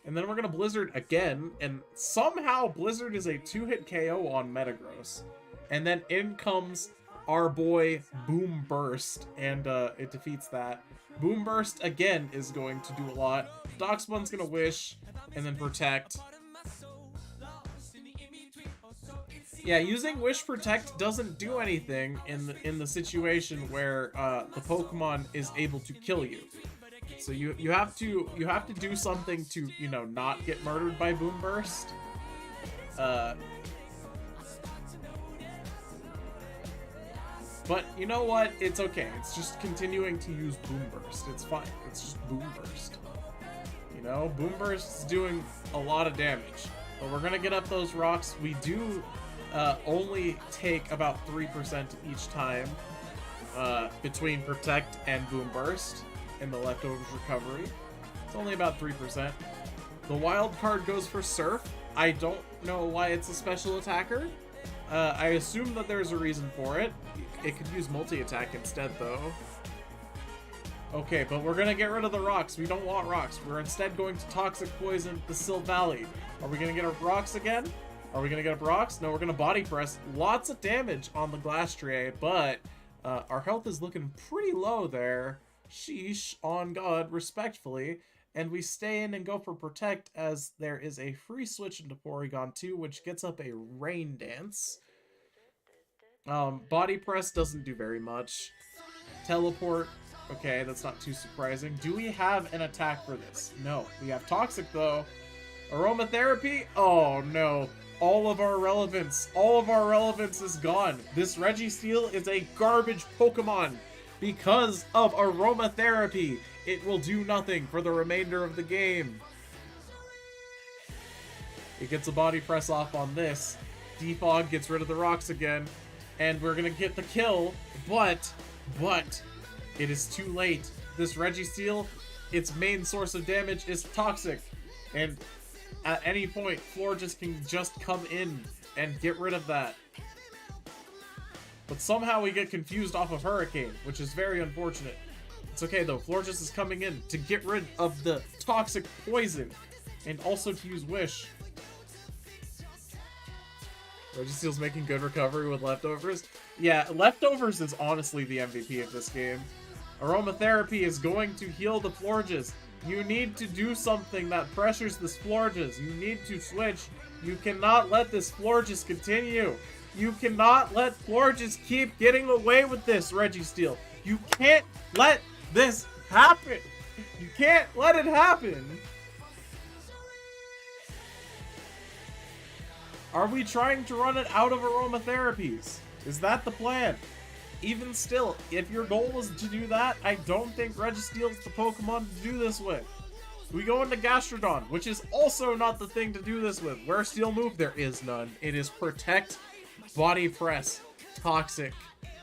And then we're going to Blizzard again, and somehow Blizzard is a 2-hit KO on Metagross. And then in comes our boy Boom Burst, and it defeats that. Boom Burst, again, is going to do a lot. Doxpun's going to Wish, and then Protect. Yeah, using Wish Protect doesn't do anything in the situation where the Pokemon is able to kill you. So you have to do something to, you know, not get murdered by Boom Burst. But you know what? It's okay. It's just continuing to use Boom Burst. It's fine. It's just Boom Burst. You know, Boom Burst is doing a lot of damage. But we're gonna get up those rocks. We do only take about 3% each time between Protect and Boom Burst in the Leftovers recovery. It's only about 3%. The wild card goes for Surf. I don't know why it's a special attacker. I assume that there's a reason for it. It could use multi-attack instead, though. Okay, but we're gonna get rid of the rocks. We don't want rocks. We're instead going to Toxic Poison the Sill Valley. Are we gonna get our rocks again? Are we gonna get up rocks? No, we're gonna Body Press. Lots of damage on the Glastrier, but our health is looking pretty low there. Sheesh, on God, respectfully. And we stay in and go for Protect, as there is a free switch into Porygon 2, which gets up a Rain Dance. Body Press doesn't do very much. Teleport, okay, that's not too surprising. Do we have an attack for this? No. We have Toxic, though. Aromatherapy? Oh, no. All of our relevance is gone. This Registeel is a garbage Pokemon. Because of Aromatherapy, it will do nothing for the remainder of the game. It gets a Body Press off on this. Defog gets rid of the rocks again. And we're gonna get the kill, but it is too late. This Registeel, its main source of damage is Toxic. And at any point, Florges can just come in and get rid of that. But somehow we get confused off of Hurricane, which is very unfortunate. It's okay though, Florges is coming in to get rid of the Toxic Poison, and also to use Wish. Registeel's making good recovery with Leftovers. Yeah, Leftovers is honestly the MVP of this game. Aromatherapy is going to heal the Florges. You need to do something that pressures this Florges. You need to switch. You cannot let this Florges continue. You cannot let Florges keep getting away with this, Registeel. You can't let this happen. You can't let it happen. Are we trying to run it out of aromatherapies? Is that the plan? Even still, if your goal is to do that, I don't think Registeel's the Pokemon to do this with. We go into Gastrodon, which is also not the thing to do this with. Where's Steel move? There is none. It is Protect, Body Press, Toxic,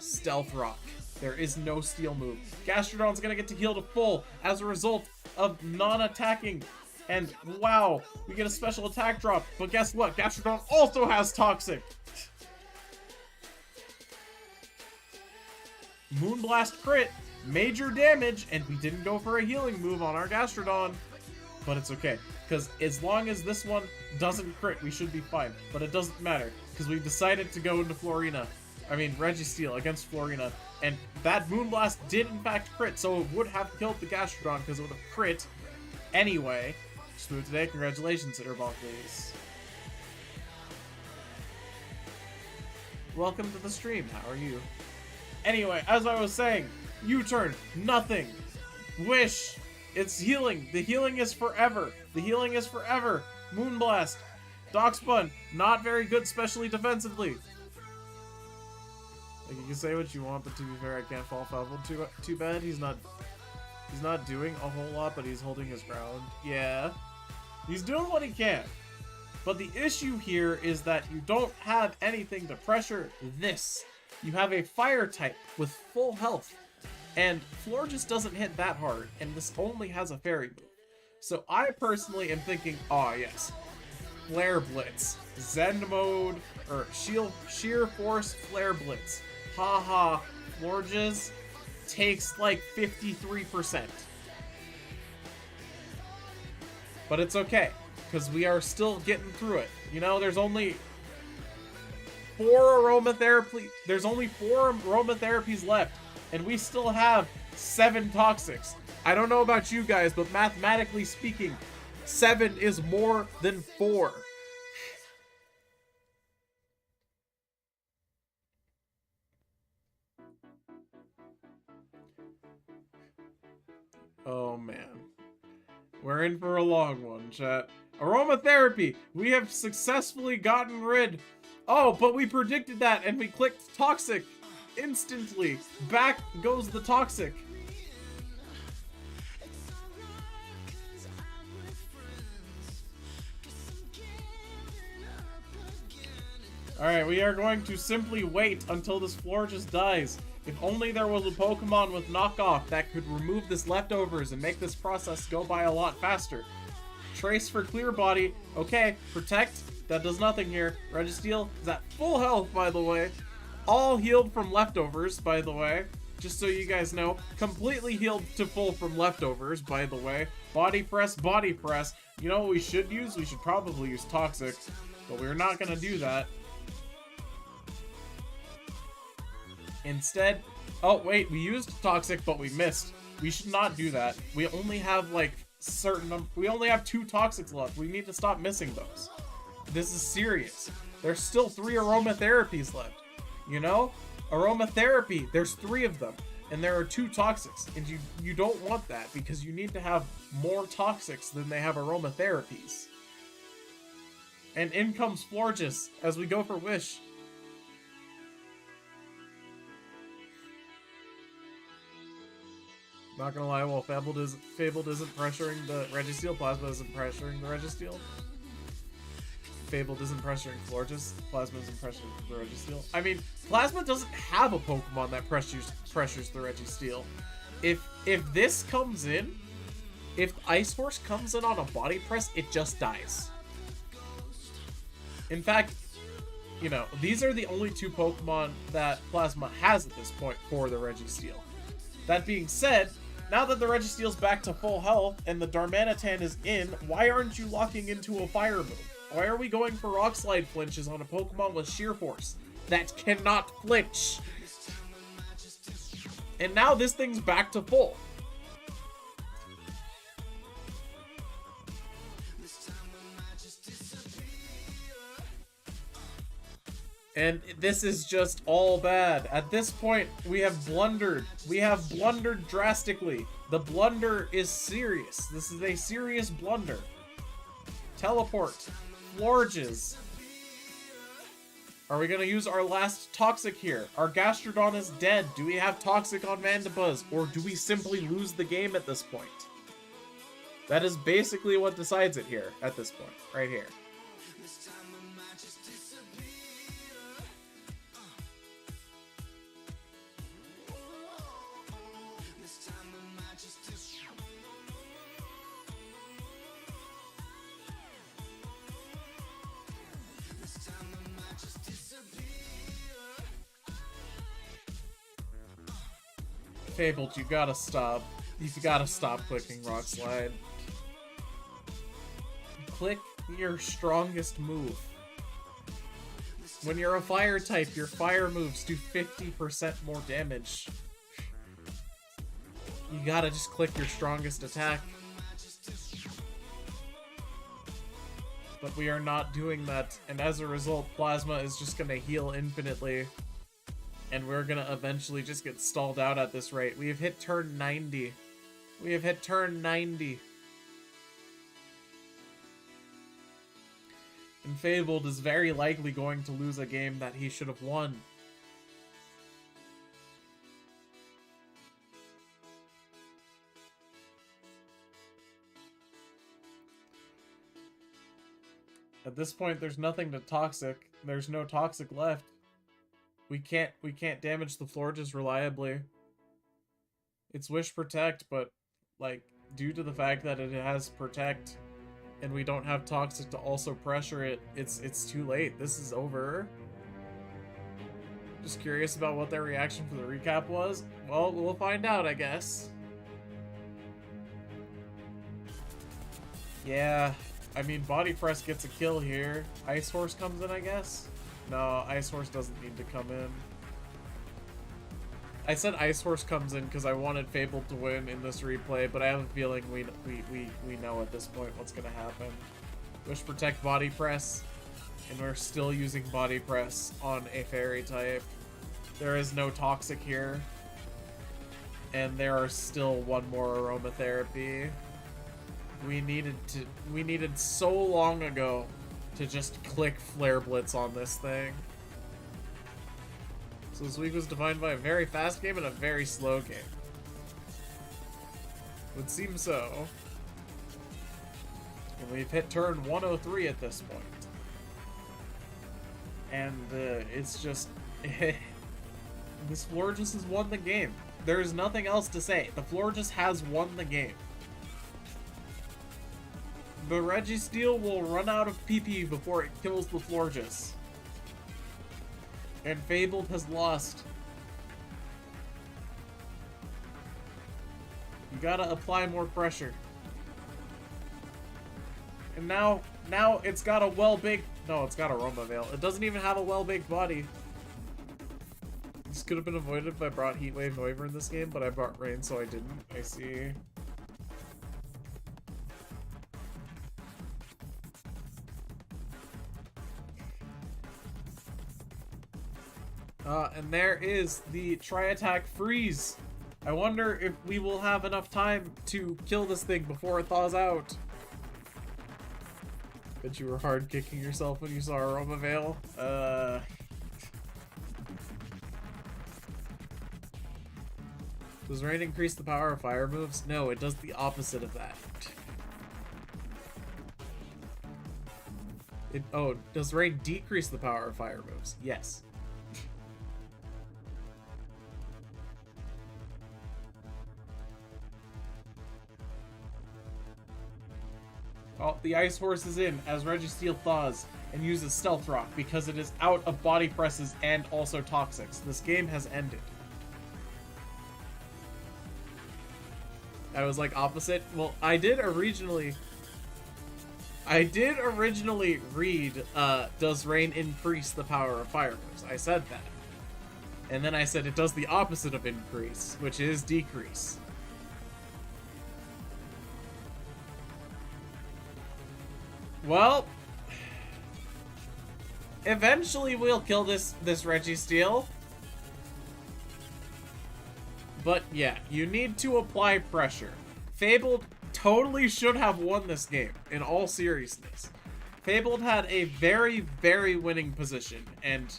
Stealth Rock. There is no Steel move. Gastrodon's gonna get to heal to full as a result of non-attacking. And wow, we get a special attack drop. But guess what? Gastrodon also has Toxic. Moonblast crit, major damage, and we didn't go for a healing move on our Gastrodon. But it's okay, because as long as this one doesn't crit, we should be fine. But it doesn't matter, because we decided to go into Registeel against Florina. And that Moonblast did in fact crit, so it would have killed the Gastrodon, because it would have crit anyway. Smooth today, congratulations, Hitterbonklys. Welcome to the stream, how are you? Anyway, as I was saying, U-turn, nothing. Wish, it's healing. The healing is forever. The healing is forever. Moonblast, Darkspun, not very good, especially defensively. Like, you can say what you want, but to be fair, I can't fall foul too bad. He's not doing a whole lot, but he's holding his ground. Yeah, he's doing what he can. But the issue here is that you don't have anything to pressure this. You have a fire type with full health, and Floor just doesn't hit that hard, and this only has a fairy move. So I personally am thinking, oh yes, Flare Blitz, Zen mode, or Sheer Force Flare Blitz. Haha, Florges takes like 53%. But it's okay, because we are still getting through it. You know, there's only 4 aromatherapies left, and we still have 7 toxics. I don't know about you guys, but mathematically speaking, 7 is more than 4. Oh man. We're in for a long one, chat. Aromatherapy! We have successfully gotten rid... Oh, but we predicted that and we clicked toxic instantly. Back goes the toxic. Alright, we are going to simply wait until this floor just dies. If only there was a Pokemon with knockoff that could remove this leftovers and make this process go by a lot faster. Trace for clear body. Okay, protect. That does nothing here. Registeel is at full health, by the way. All healed from leftovers, by the way. Just so you guys know. Completely healed to full from leftovers, by the way. Body press, body press. You know what we should use? We should probably use Toxic. But we're not going to do that. Instead, oh wait, we used Toxic, but we missed. We should not do that. We only have like we only have 2 Toxics left. We need to stop missing those. This is serious. There's still 3 aromatherapies left. You know? Aromatherapy, there's 3 of them. And there are 2 Toxics. And you don't want that because you need to have more Toxics than they have aromatherapies. And in comes Florges as we go for Wish. Not gonna lie, while Fabled isn't pressuring the Registeel, Plasma isn't pressuring the Registeel. Fabled isn't pressuring Florges, Plasma isn't pressuring the Registeel. I mean, Plasma doesn't have a Pokemon that pressures the Registeel. If this comes in, if Ice Horse comes in on a body press, it just dies. In fact, you know, these are the only 2 Pokemon that Plasma has at this point for the Registeel. That being said, now that the Registeel's back to full health and the Darmanitan is in, why aren't you locking into a fire move? Why are we going for Rock Slide flinches on a Pokemon with Sheer Force that cannot flinch? And now this thing's back to full. And this is just all bad. At this point, we have blundered. We have blundered drastically. The blunder is serious. This is a serious blunder. Teleport. Florges. Are we going to use our last Toxic here? Our Gastrodon is dead. Do we have Toxic on Mandibuzz? Or do we simply lose the game at this point? That is basically what decides it here, at this point. Right here. Fabled, you gotta stop. You've gotta stop clicking Rock Slide. Click your strongest move. When you're a fire type, your fire moves do 50% more damage. You gotta just click your strongest attack. But we are not doing that, and as a result, Plasma is just gonna heal infinitely. And we're gonna eventually just get stalled out at this rate. We have hit turn 90. We have hit turn 90. And Fabled is very likely going to lose a game that he should have won. At this point, there's nothing to toxic. There's no toxic left. We can't damage the Florges reliably. It's Wish Protect, but like due to the fact that it has Protect and we don't have Toxic to also pressure it, it's too late. This is over. Just curious about what their reaction for the recap was. Well, we'll find out, I guess. Yeah, I mean, Body Press gets a kill here. Ice Horse comes in, I guess? No, Ice Horse doesn't need to come in. I said Ice Horse comes in because I wanted Fabled to win in this replay, but I have a feeling we know at this point what's gonna happen. Wish Protect Body Press, and we're still using Body Press on a Fairy type. There is no Toxic here, and there are still one more Aromatherapy. We needed so long ago to just click Flare Blitz on this thing. So this week was defined by a very fast game and a very slow game. Would seem so. And we've hit turn 103 at this point. And it's just... this Florges has won the game. There's nothing else to say. The Florges has won the game. The Registeel will run out of PP before it kills the Florges. And Fabled has lost. You gotta apply more pressure. And now it's got a well-baked... No, it's got Aroma Veil. It doesn't even have a well-baked body. This could have been avoided if I brought Heatwave Noiver in this game, but I brought Rain, so I didn't. I see. And there is the Tri-Attack Freeze. I wonder if we will have enough time to kill this thing before it thaws out. Bet you were hard kicking yourself when you saw Aroma Veil. Does Rain increase the power of fire moves? No, it does the opposite of that. Does Rain decrease the power of fire moves? Yes. Oh, the Ice Horse is in as Registeel thaws and uses Stealth Rock because it is out of Body Presses and also Toxics. This game has ended. I was like opposite. Well, I did originally read, does Rain increase the power of fire moves? I said that. And then I said it does the opposite of increase, which is decrease. Well, eventually we'll kill this Registeel. But yeah, you need to apply pressure. Fabled totally should have won this game, in all seriousness. Fabled had a very, very winning position, and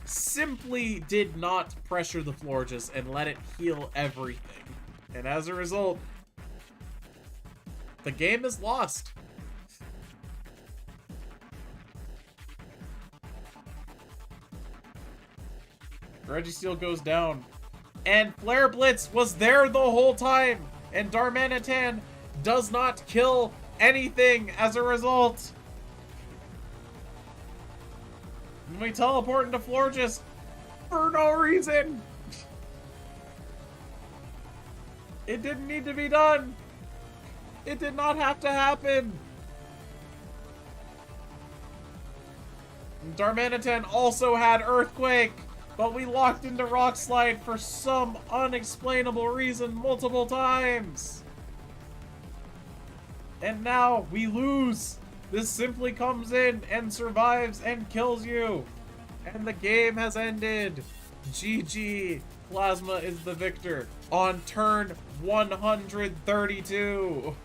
simply did not pressure the Florges and let it heal everything. And as a result, the game is lost. Registeel goes down. And Flare Blitz was there the whole time. And Darmanitan does not kill anything as a result. And we teleport into Florges for no reason. It didn't need to be done. It did not have to happen. And Darmanitan also had Earthquake. But we locked into Rock Slide for some unexplainable reason multiple times. And now we lose. This simply comes in and survives and kills you. And the game has ended. GG. Plasma is the victor on turn 132.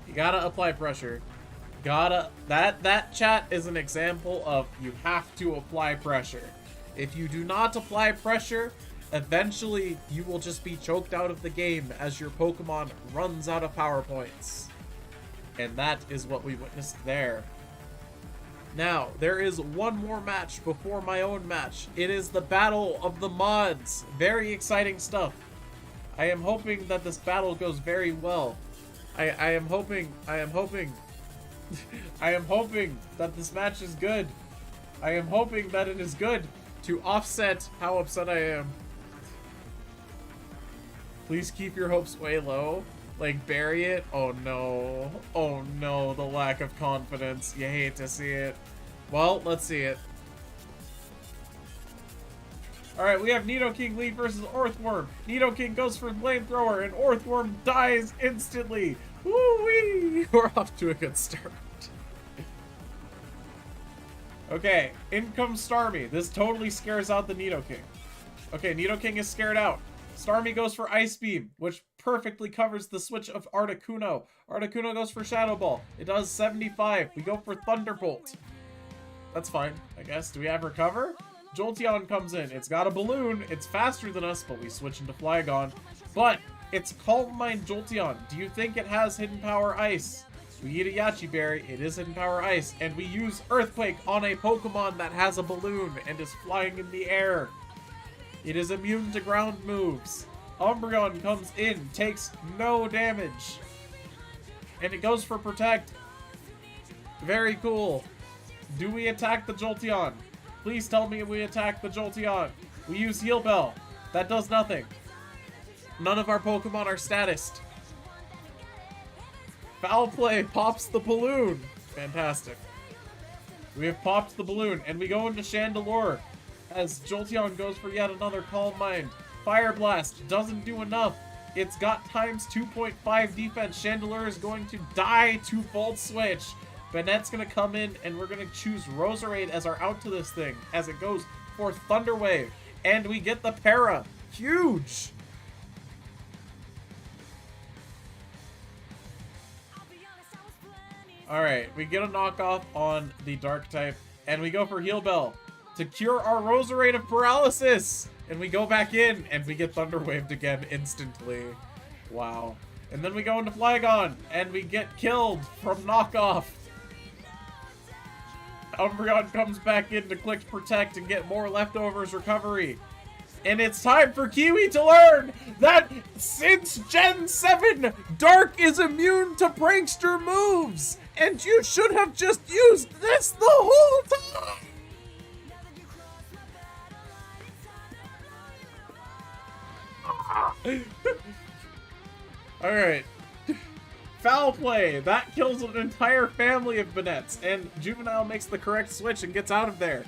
You gotta apply pressure. That chat is an example of you have to apply pressure. If you do not apply pressure, eventually you will just be choked out of the game as your Pokemon runs out of power points. And that is what we witnessed there. Now, there is one more match before my own match. It is the Battle of the Mods. Very exciting stuff. I am hoping that this battle goes very well. I am hoping I am hoping that this match is good. I am hoping that it is good to offset how upset I am. Please keep your hopes way low. Like, bury it. Oh no. Oh no, the lack of confidence. You hate to see it. Well, let's see it. Alright, we have Nidoking lead versus Orthworm. Nidoking goes for Flamethrower, and Orthworm dies instantly. Woo-wee! We're off to a good start. Okay, in comes Starmie. This totally scares out the Nidoking. Okay, Nidoking is scared out. Starmie goes for Ice Beam, which perfectly covers the switch of Articuno. Articuno goes for Shadow Ball. It does 75. We go for Thunderbolt. That's fine, I guess. Do we have Recover? Jolteon comes in. It's got a balloon. It's faster than us, but we switch into Flygon. But it's Calm Mind Jolteon. Do you think it has Hidden Power Ice? We eat a Yachi Berry. It is Hidden Power Ice. And we use Earthquake on a Pokemon that has a balloon and is flying in the air. It is immune to ground moves. Umbreon comes in, takes no damage. And it goes for Protect. Very cool. Do we attack the Jolteon? Please tell me we attack the Jolteon. We use Heal Bell. That does nothing. None of our Pokemon are statused. Foul Play pops the balloon. Fantastic. We have popped the balloon, and we go into Chandelure as Jolteon goes for yet another Calm Mind. Fire Blast doesn't do enough. It's got times 2.5 defense. Chandelure is going to die to Volt Switch. Banette's going to come in, and we're going to choose Roserade as our out to this thing as it goes for Thunder Wave. And we get the Para. Huge! Alright, we get a knockoff on the Dark type, and we go for Heal Bell to cure our Roserade of Paralysis! And we go back in, and we get Thunder Waved again instantly. Wow. And then we go into Flygon, and we get killed from knockoff. Umbreon comes back in to click Protect and get more Leftovers Recovery. And it's time for Kiwi to learn that since Gen 7, Dark is immune to prankster moves. And you should have just used this the whole time. Alright. Foul Play. That kills an entire family of Banettes. And Juvenile makes the correct switch and gets out of there.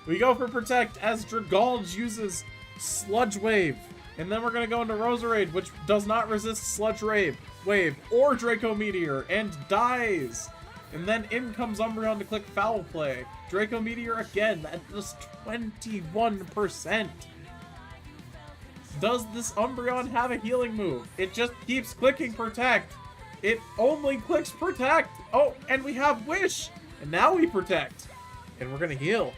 We go for Protect as Dragalge uses Sludge Wave. And then we're going to go into Roserade, which does not resist Sludge Wave or Draco Meteor and dies. And then in comes Umbreon to click Foul Play. Draco Meteor again. That does 21%. Does this Umbreon have a healing move? It just keeps clicking Protect. It only clicks Protect. Oh, and we have Wish. And now we Protect. And we're going to heal.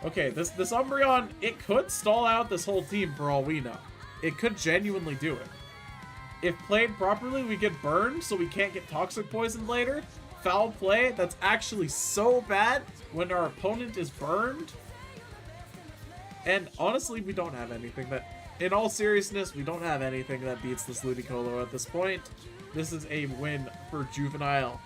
Okay, this Umbreon, it could stall out this whole team for all we know. It could genuinely do it. If played properly, we get burned so we can't get Toxic Poisoned later. Foul Play, that's actually so bad when our opponent is burned. And honestly, we don't have anything that... In all seriousness, we don't have anything that beats this Ludicolo at this point. This is a win for Juvenile.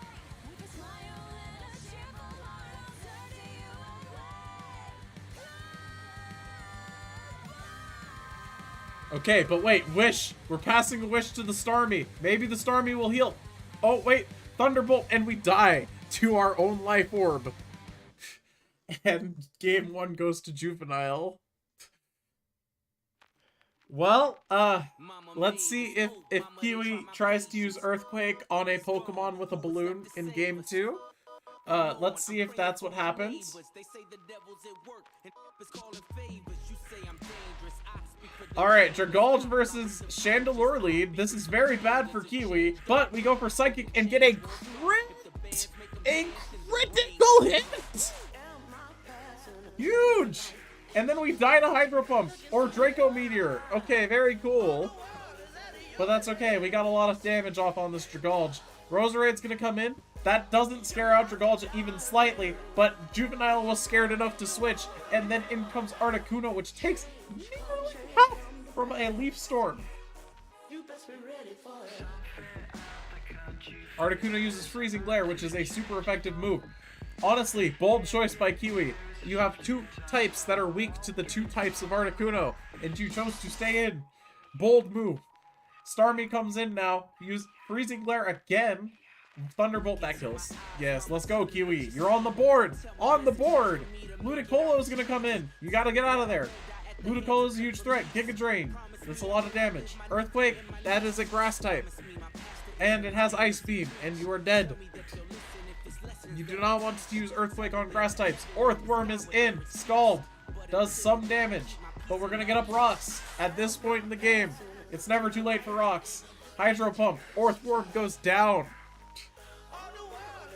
Okay, but wait, Wish. We're passing a Wish to the Starmie. Maybe the Starmie will heal. Oh, wait. Thunderbolt, and we die to our own Life Orb. And game 1 goes to Juvenile. Well, let's see if Kiwi tries to use Earthquake on a Pokemon with a balloon in game 2. Let's see if that's what happens. Alright, Dragulge versus Chandelure lead. This is very bad for Kiwi, but we go for Psychic and get a crit! A critical hit! Huge! And then we die to Hydro Pump or Draco Meteor. Okay, very cool. But that's okay, we got a lot of damage off on this Dragulge. Roserade's gonna come in. That doesn't scare out Dragulge even slightly, but Juvenile was scared enough to switch, and then in comes Articuno, which takes nearly half from a Leaf Storm. Articuno uses Freezing Glare, which is a super effective move. Honestly, bold choice by Kiwi. You have two types that are weak to the two types of Articuno, and you chose to stay in. Bold move. Starmie comes in now. Use Freezing Glare again. Thunderbolt, that kills. Yes, let's go, Kiwi. You're on the board. On the board. Ludicolo is going to come in. You got to get out of there. Ludicolo is a huge threat. Giga Drain. That's a lot of damage. Earthquake, that is a grass type. And it has Ice Beam, and you are dead. You do not want to use Earthquake on grass types. Earthworm is in. Scald. Does some damage. But we're going to get up rocks at this point in the game. It's never too late for rocks. Hydro Pump. Earthworm goes down.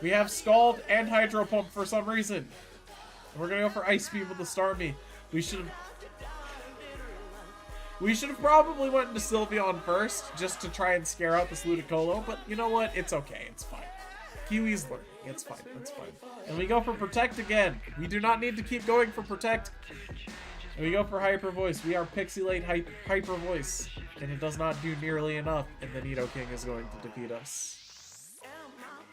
We have Scald and Hydro Pump for some reason. And we're going to go for Ice Beam with the Starmie. We should have probably went into Sylveon first, just to try and scare out this Ludicolo, but you know what? It's okay. It's fine. Kiwi's learning. It's fine. It's fine. And we go for Protect again. We do not need to keep going for Protect. And we go for Hyper Voice. We are Pixelate Hyper Voice. And it does not do nearly enough, and the Nidoking is going to defeat us.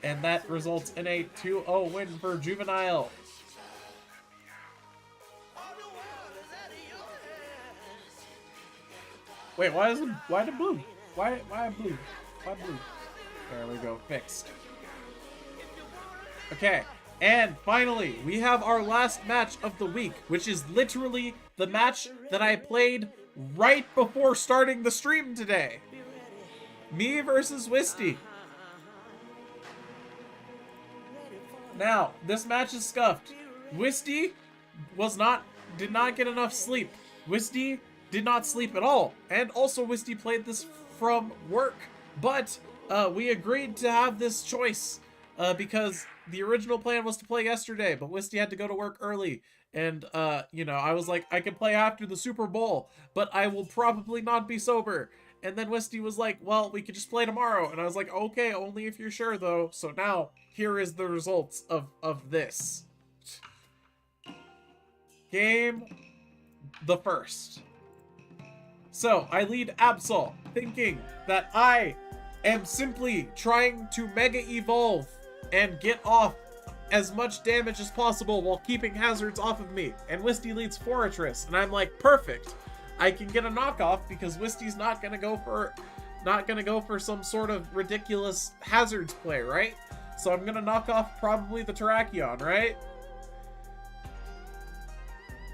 And that results in a 2-0 win for Juvenile. Wait, why the blue? Why blue? Why blue? There we go, fixed. Okay, and finally, we have our last match of the week, which is literally the match that I played right before starting the stream today. Me versus Wisty. Now, this match is scuffed. Wisty did not get enough sleep. Wisty did not sleep at all. And also Wisty played this from work. But we agreed to have this choice because the original plan was to play yesterday, but Wisty had to go to work early. And, you know, I was like, I can play after the Super Bowl, but I will probably not be sober. And then Wisty was like, well, we could just play tomorrow. And I was like, okay, only if you're sure, though. So now, here is the results of this. Game the first. So, I lead Absol, thinking that I am simply trying to Mega Evolve and get off as much damage as possible while keeping hazards off of me. And Wisty leads Fortress, and I'm like, perfect. I can get a knockoff because Wisty's not gonna go for some sort of ridiculous hazards play, right? So I'm gonna knock off probably the Terrakion, right?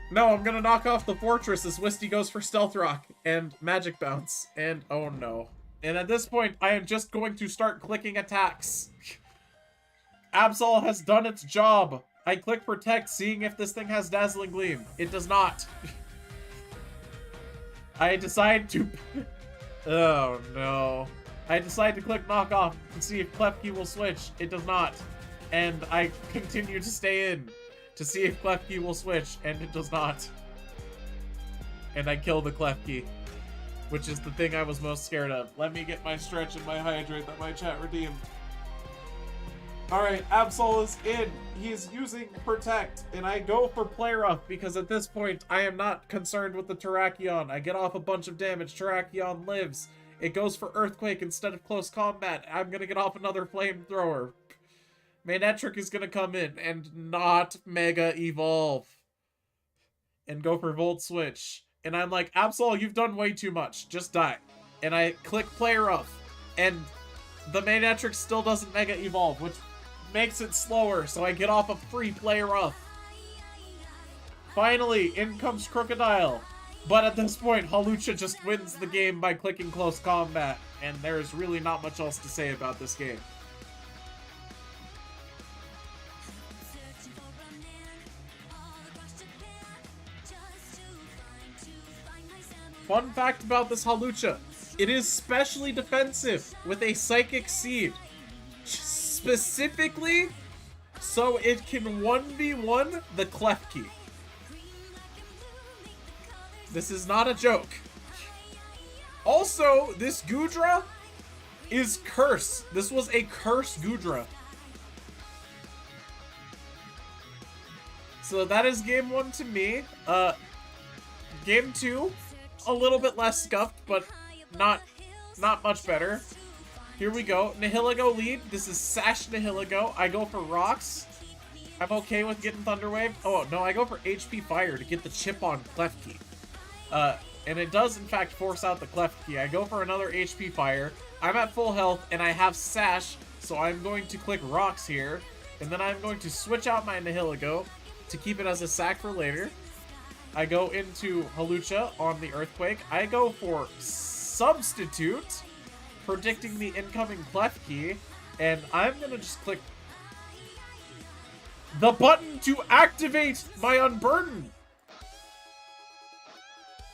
No, I'm gonna knock off the Fortress as Wisty goes for Stealth Rock and Magic Bounce. And oh no. And at this point, I am just going to start clicking attacks. Absol has done its job. I click Protect, seeing if this thing has Dazzling Gleam. It does not. I decide to... Oh no. I decide to click Knock Off and see if Klefki will switch. It does not. And I continue to stay in to see if Klefki will switch, and it does not. And I kill the Klefki, which is the thing I was most scared of. Let me get my stretch and my hydrate that my chat redeemed. Alright, Absol is in. He's using Protect, and I go for Play Rough because at this point, I am not concerned with the Terrakion. I get off a bunch of damage. Terrakion lives. It goes for Earthquake instead of Close Combat. I'm gonna get off another Flamethrower. Manectric is gonna come in and not Mega Evolve. And go for Volt Switch. And I'm like, Absol, you've done way too much. Just die. And I click Play Rough. And the Manectric still doesn't Mega Evolve, which makes it slower, so I get off a free Play Rough. Finally, in comes Crocodile. But at this point, Hawlucha just wins the game by clicking Close Combat, and there's really not much else to say about this game. Fun fact about this Hawlucha. It is specially defensive with a Psychic Seed. Specifically, so it can 1v1 the Klefki. This is not a joke. Also, this Goodra is Curse. This was a Curse Goodra. So that is game 1 to me. Game 2, a little bit less scuffed, but not much better. Here we go. Nihilego lead. This is Sash Nihilego. I go for Rocks. I'm okay with getting Thunder Wave. Oh, no, I go for HP Fire to get the chip on Klefki. And it does, in fact, force out the Klefki. I go for another HP Fire. I'm at full health, and I have Sash, so I'm going to click Rocks here. And then I'm going to switch out my Nihilego to keep it as a sack for later. I go into Hawlucha on the Earthquake. I go for Substitute, predicting the incoming Klefki, and I'm gonna just click the button to activate my Unburden.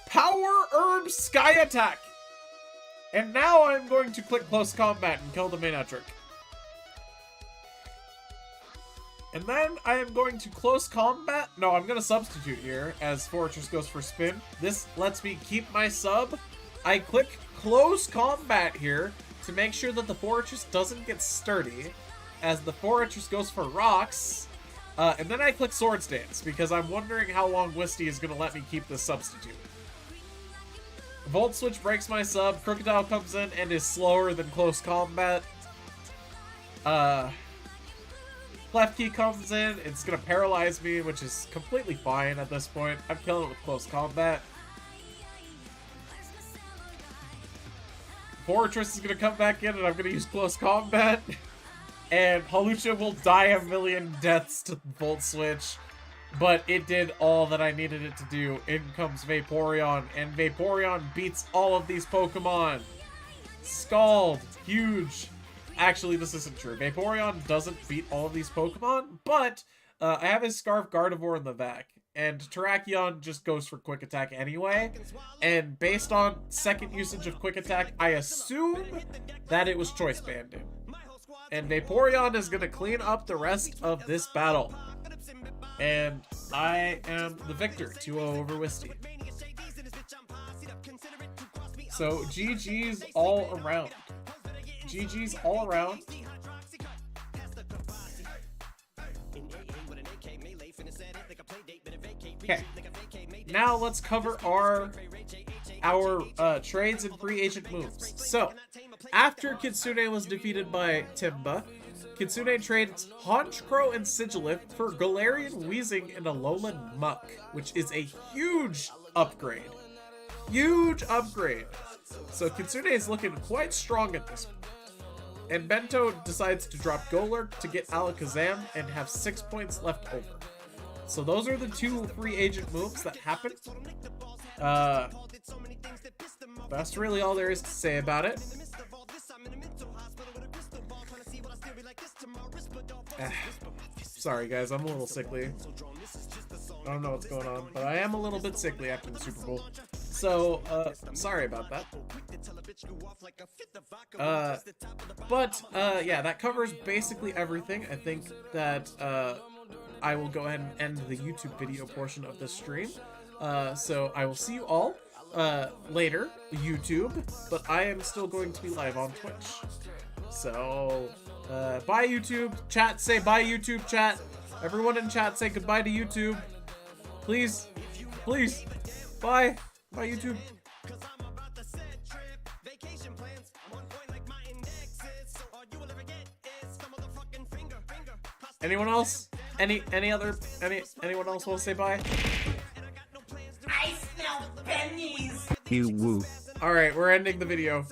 Power Herb Sky Attack. And now I'm going to click Close Combat and kill the Manectric. And then I am going to Close Combat. No, I'm going to Substitute here as Fortress goes for Spin. This lets me keep my sub. I click Close Combat here to make sure that the Fortress doesn't get sturdy as the Fortress goes for Rocks. And then I click Swords Dance because I'm wondering how long Wisty is going to let me keep this Substitute. Volt Switch breaks my sub. Crocodile comes in and is slower than Close Combat. Klefki comes in, it's gonna paralyze me, which is completely fine at this point. I'm killing it with Close Combat. Fortress is gonna come back in and I'm gonna use Close Combat. And Hawlucha will die a million deaths to Volt Switch. But it did all that I needed it to do. In comes Vaporeon, and Vaporeon beats all of these Pokemon. Scald, huge. Actually, this isn't true. Vaporeon doesn't beat all of these Pokemon, but I have his Scarf Gardevoir in the back, and Terrakion just goes for Quick Attack anyway, and based on second usage of Quick Attack, I assume that it was Choice Banded. And Vaporeon is going to clean up the rest of this battle. And I am the victor, 2-0 over Wisty. So, GG's all around. GG's all around. Okay. Now let's cover our trades and free agent moves. So, after Kitsune was defeated by Timba, Kitsune trades Honchkrow and Sigilyph for Galarian Weezing and Alolan Muck, which is a huge upgrade. Huge upgrade. So Kitsune is looking quite strong at this point. And Bento decides to drop Golurk to get Alakazam and have 6 points left over. So those are the two free agent moves that happened. That's really all there is to say about it. Sorry guys, I'm a little sickly. I don't know what's going on, but I am a little bit sickly after the Super Bowl. So, sorry about that. Yeah, that covers basically everything. I think that, I will go ahead and end the YouTube video portion of this stream. So I will see you all, later, YouTube, but I am still going to be live on Twitch. So, bye YouTube. Chat, say bye YouTube, chat. Everyone in chat, say goodbye to YouTube. Please, please, bye. Bye YouTube. Anyone else? Anyone else want to say bye? I smell pennies. You woo. Alright, we're ending the video.